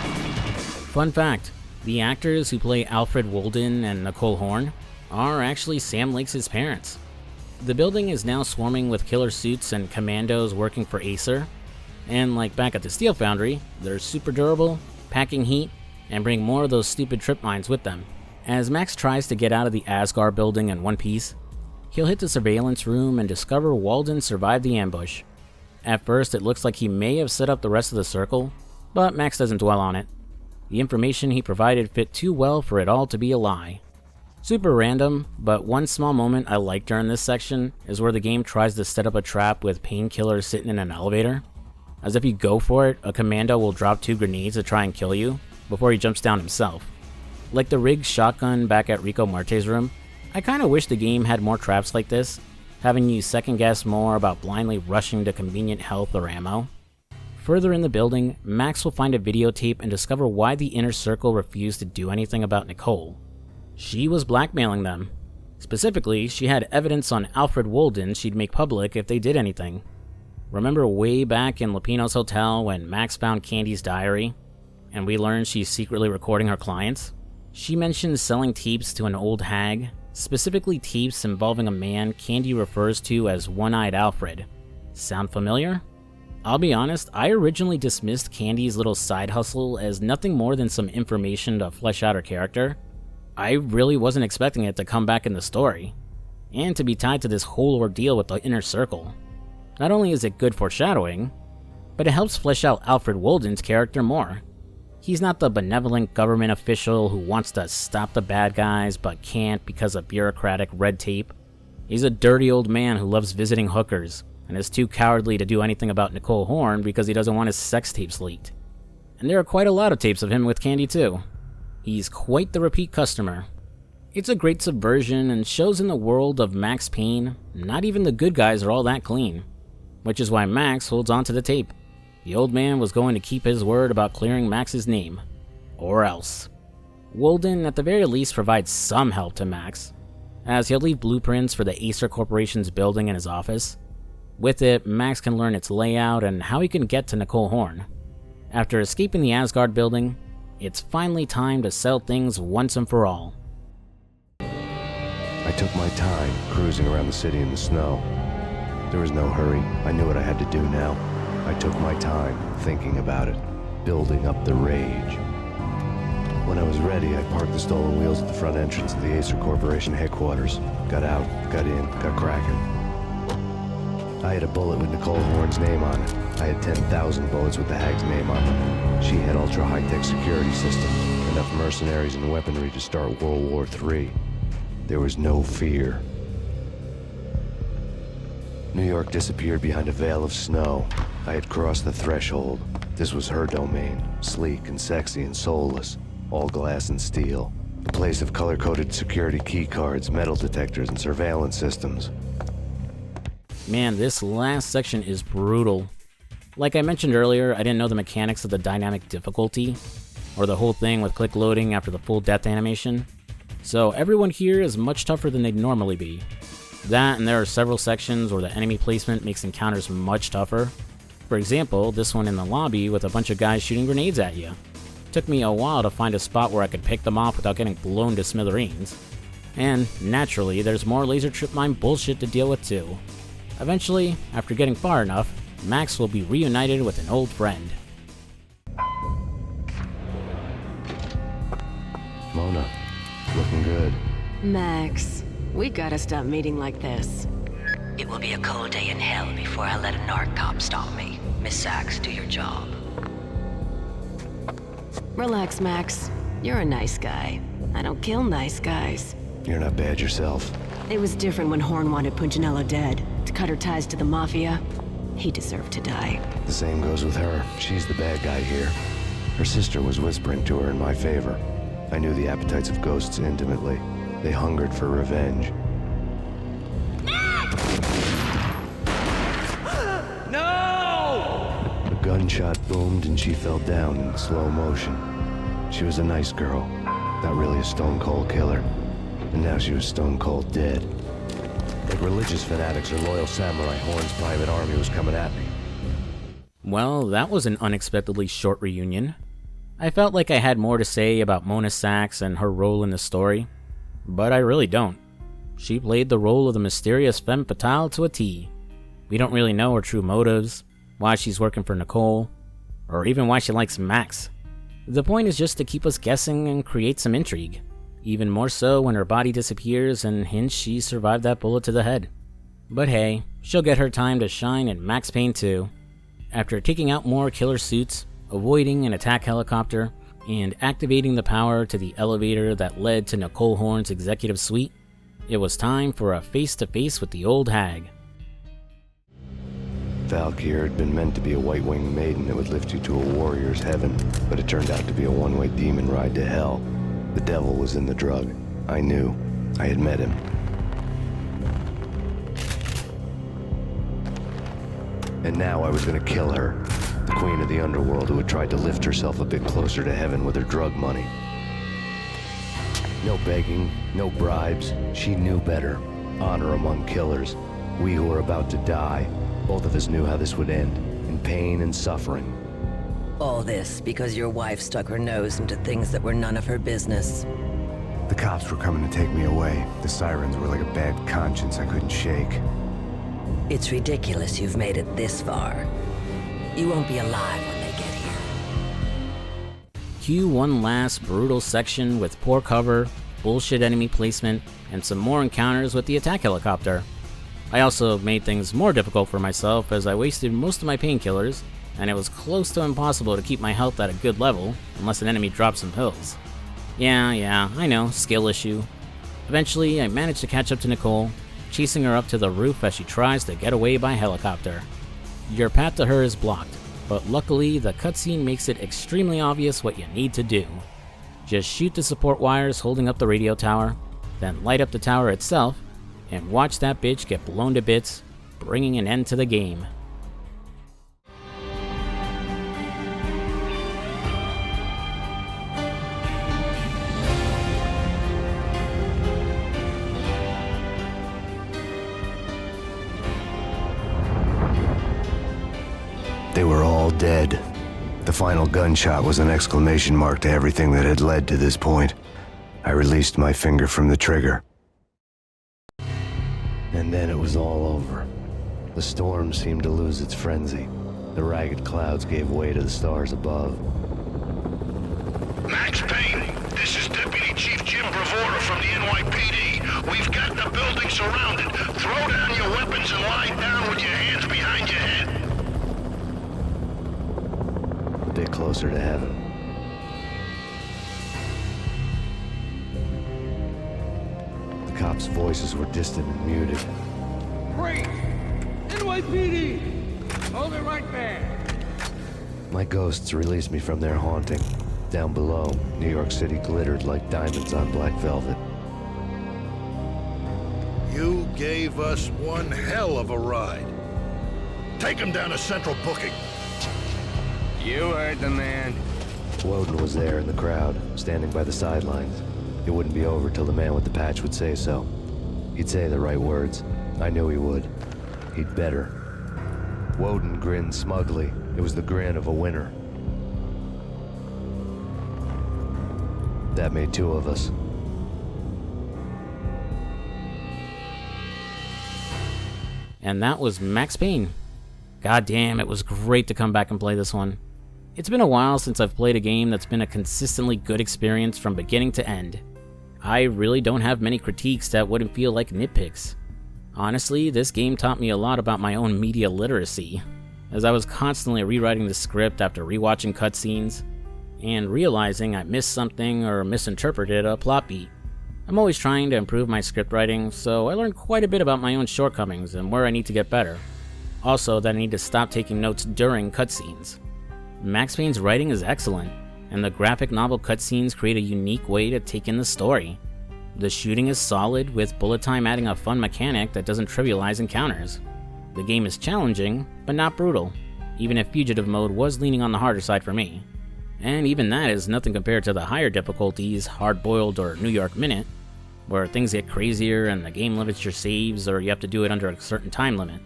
Fun fact, the actors who play Alfred Wolden and Nicole Horn are actually Sam Lakes' parents. The building is now swarming with killer suits and commandos working for Acer, and like back at the Steel Foundry, they're super durable, packing heat, and bring more of those stupid trip mines with them. As Max tries to get out of the Asgard building in one piece, he'll hit the surveillance room and discover Walden survived the ambush. At first, it looks like he may have set up the rest of the circle, but Max doesn't dwell on it. The information he provided fit too well for it all to be a lie. Super random, but one small moment I like during this section is where the game tries to set up a trap with Painkiller sitting in an elevator. As if you go for it, a commando will drop 2 grenades to try and kill you, before he jumps down himself. Like the rigged shotgun back at Rico Marte's room, I kinda wish the game had more traps like this, having you second guess more about blindly rushing to convenient health or ammo. Further in the building, Max will find a videotape and discover why the inner circle refused to do anything about Nicole. She was blackmailing them. Specifically, she had evidence on Alfred Wolden she'd make public if they did anything. Remember way back in Lupino's hotel when Max found Candy's diary, and we learned she's secretly recording her clients? She mentions selling tapes to an old hag, specifically tapes involving a man Candy refers to as One-Eyed Alfred. Sound familiar? I'll be honest, I originally dismissed Candy's little side hustle as nothing more than some information to flesh out her character. I really wasn't expecting it to come back in the story, and to be tied to this whole ordeal with the inner circle. Not only is it good foreshadowing, but it helps flesh out Alfred Wolden's character more. He's not the benevolent government official who wants to stop the bad guys but can't because of bureaucratic red tape. He's a dirty old man who loves visiting hookers, and is too cowardly to do anything about Nicole Horn because he doesn't want his sex tapes leaked. And there are quite a lot of tapes of him with Candy too. He's quite the repeat customer. It's a great subversion and shows in the world of Max Payne, not even the good guys are all that clean. Which is why Max holds on to the tape. The old man was going to keep his word about clearing Max's name. Or else. Wolden at the very least provides some help to Max, as he'll leave blueprints for the Acer Corporation's building in his office. With it, Max can learn its layout and how he can get to Nicole Horn. After escaping the Asgard building, it's finally time to settle things once and for all. I took my time cruising around the city in the snow. There was no hurry. I knew what I had to do now. I took my time thinking about it, building up the rage. When I was ready, I parked the stolen wheels at the front entrance of the Acer Corporation headquarters. Got out, got in, got cracking. I had a bullet with Nicole Horn's name on it. I had 10,000 bullets with the hag's name on them. She had ultra-high-tech security systems, enough mercenaries and weaponry to start World War III. There was no fear. New York disappeared behind a veil of snow. I had crossed the threshold. This was her domain, sleek and sexy and soulless, all glass and steel. A place of color-coded security keycards, metal detectors, and surveillance systems. Man, this last section is brutal. Like I mentioned earlier, I didn't know the mechanics of the dynamic difficulty, or the whole thing with click loading after the full death animation. So everyone here is much tougher than they'd normally be. That, and there are several sections where the enemy placement makes encounters much tougher. For example, this one in the lobby with a bunch of guys shooting grenades at you. Took me a while to find a spot where I could pick them off without getting blown to smithereens. And, naturally, there's more laser trip mine bullshit to deal with too. Eventually, after getting far enough, Max will be reunited with an old friend. Mona, looking good. Max, we gotta stop meeting like this. It will be a cold day in hell before I let a narc cop stop me. Miss Sachs, do your job. Relax, Max. You're a nice guy. I don't kill nice guys. You're not bad yourself. It was different when Horn wanted Punchinello dead, to cut her ties to the Mafia. He deserved to die. The same goes with her. She's the bad guy here. Her sister was whispering to her in my favor. I knew the appetites of ghosts intimately. They hungered for revenge. No! A gunshot boomed and she fell down in slow motion. She was a nice girl, not really a stone-cold killer. And now she was stone-cold dead. Like religious fanatics or loyal samurai, Horn's private army was coming at me. Well, that was an unexpectedly short reunion. I felt like I had more to say about Mona Sachs and her role in the story, but I really don't. She played the role of the mysterious femme fatale to a T. We don't really know her true motives, why she's working for Nicole, or even why she likes Max. The point is just to keep us guessing and create some intrigue. Even more so when her body disappears and hints she survived that bullet to the head. But hey, she'll get her time to shine in Max Payne 2. After taking out more killer suits, avoiding an attack helicopter, and activating the power to the elevator that led to Nicole Horn's executive suite, it was time for a face-to-face with the old hag. Valkyr had been meant to be a white-winged maiden that would lift you to a warrior's heaven, but it turned out to be a one-way demon ride to hell. The devil was in the drug. I knew. I had met him. And now I was gonna kill her, the queen of the underworld who had tried to lift herself a bit closer to heaven with her drug money. No begging, no bribes. She knew better. Honor among killers. We who were about to die. Both of us knew how this would end, in pain and suffering. All this because your wife stuck her nose into things that were none of her business. The cops were coming to take me away. The sirens were like a bad conscience I couldn't shake. It's ridiculous you've made it this far. You won't be alive when they get here. Cue one last brutal section with poor cover, bullshit enemy placement, and some more encounters with the attack helicopter. I also made things more difficult for myself as I wasted most of my painkillers, and it was close to impossible to keep my health at a good level unless an enemy dropped some pills. Yeah, I know, skill issue. Eventually, I managed to catch up to Nicole, chasing her up to the roof as she tries to get away by helicopter. Your path to her is blocked, but luckily the cutscene makes it extremely obvious what you need to do. Just shoot the support wires holding up the radio tower, then light up the tower itself, and watch that bitch get blown to bits, bringing an end to the game. They were all dead. The final gunshot was an exclamation mark to everything that had led to this point. I released my finger from the trigger. And then it was all over. The storm seemed to lose its frenzy. The ragged clouds gave way to the stars above. Max Payne, this is Deputy Chief Jim Bravura from the NYPD. We've got the building surrounded. Throw down your weapons and lie down with your hands behind your head. A bit closer to heaven. The cops' voices were distant and muted. Freeze! NYPD! Hold it right there! My ghosts released me from their haunting. Down below, New York City glittered like diamonds on black velvet. You gave us one hell of a ride. Take him down to Central Booking. You heard the man. Woden was there in the crowd, standing by the sidelines. It wouldn't be over till the man with the patch would say so. He'd say the right words. I knew he would. He'd better. Woden grinned smugly. It was the grin of a winner. That made two of us. And that was Max Payne. God damn, it was great to come back and play this one. It's been a while since I've played a game that's been a consistently good experience from beginning to end. I really don't have many critiques that wouldn't feel like nitpicks. Honestly, this game taught me a lot about my own media literacy, as I was constantly rewriting the script after rewatching cutscenes, and realizing I missed something or misinterpreted a plot beat. I'm always trying to improve my script writing, so I learned quite a bit about my own shortcomings and where I need to get better. Also, that I need to stop taking notes during cutscenes. Max Payne's writing is excellent, and the graphic novel cutscenes create a unique way to take in the story. The shooting is solid, with bullet time adding a fun mechanic that doesn't trivialize encounters. The game is challenging, but not brutal, even if Fugitive Mode was leaning on the harder side for me. And even that is nothing compared to the higher difficulties, Hard Boiled or New York Minute, where things get crazier and the game limits your saves or you have to do it under a certain time limit.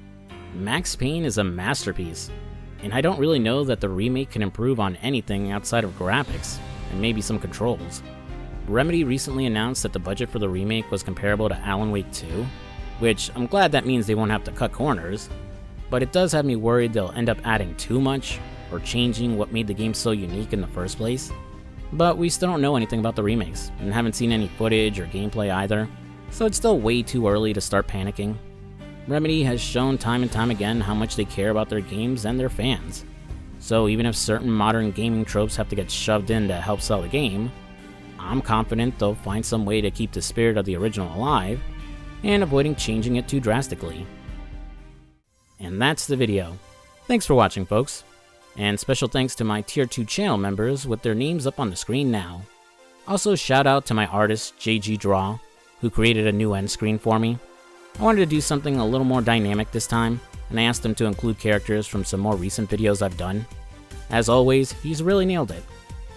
Max Payne is a masterpiece, and I don't really know that the remake can improve on anything outside of graphics, and maybe some controls. Remedy recently announced that the budget for the remake was comparable to Alan Wake 2, which I'm glad that means they won't have to cut corners, but it does have me worried they'll end up adding too much, or changing what made the game so unique in the first place. But we still don't know anything about the remakes, and haven't seen any footage or gameplay either, so it's still way too early to start panicking. Remedy has shown time and time again how much they care about their games and their fans. So even if certain modern gaming tropes have to get shoved in to help sell the game, I'm confident they'll find some way to keep the spirit of the original alive, and avoiding changing it too drastically. And that's the video. Thanks for watching, folks. And special thanks to my Tier 2 channel members with their names up on the screen now. Also shout out to my artist, JG Draw, who created a new end screen for me. I wanted to do something a little more dynamic this time, and I asked him to include characters from some more recent videos I've done. As always, he's really nailed it.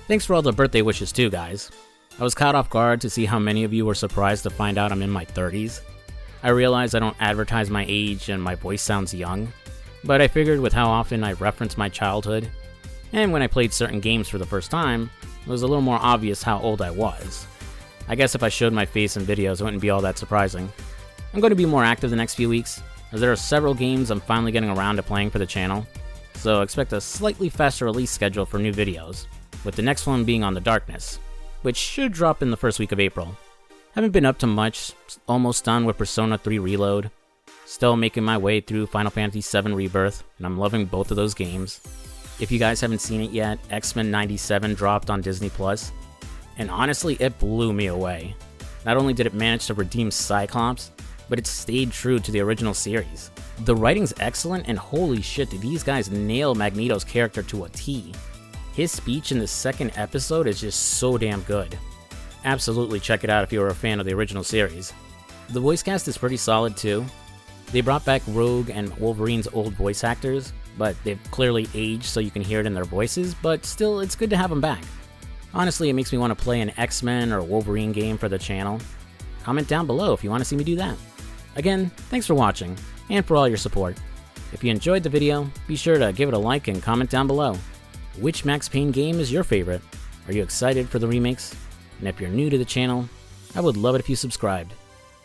Thanks for all the birthday wishes too, guys. I was caught off guard to see how many of you were surprised to find out I'm in my 30s. I realize I don't advertise my age and my voice sounds young, but I figured with how often I reference my childhood, and when I played certain games for the first time, it was a little more obvious how old I was. I guess if I showed my face in videos, it wouldn't be all that surprising. I'm going to be more active the next few weeks, as there are several games I'm finally getting around to playing for the channel, so expect a slightly faster release schedule for new videos, with the next one being on the Darkness, which should drop in the first week of April. Haven't been up to much, almost done with Persona 3 Reload, still making my way through Final Fantasy VII Rebirth, and I'm loving both of those games. If you guys haven't seen it yet, X-Men 97 dropped on Disney+, and honestly, it blew me away. Not only did it manage to redeem Cyclops, but it stayed true to the original series. The writing's excellent, and holy shit, did these guys nail Magneto's character to a T. His speech in the second episode is just so damn good. Absolutely check it out if you were a fan of the original series. The voice cast is pretty solid too. They brought back Rogue and Wolverine's old voice actors, but they've clearly aged so you can hear it in their voices, but still, it's good to have them back. Honestly, it makes me want to play an X-Men or Wolverine game for the channel. Comment down below if you want to see me do that. Again, thanks for watching, and for all your support. If you enjoyed the video, be sure to give it a like and comment down below. Which Max Payne game is your favorite? Are you excited for the remakes? And if you're new to the channel, I would love it if you subscribed.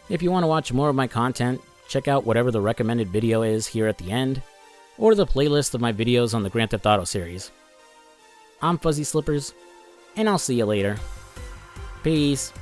If you want to watch more of my content, check out whatever the recommended video is here at the end, or the playlist of my videos on the Grand Theft Auto series. I'm Fuzzy Slippers, and I'll see you later. Peace.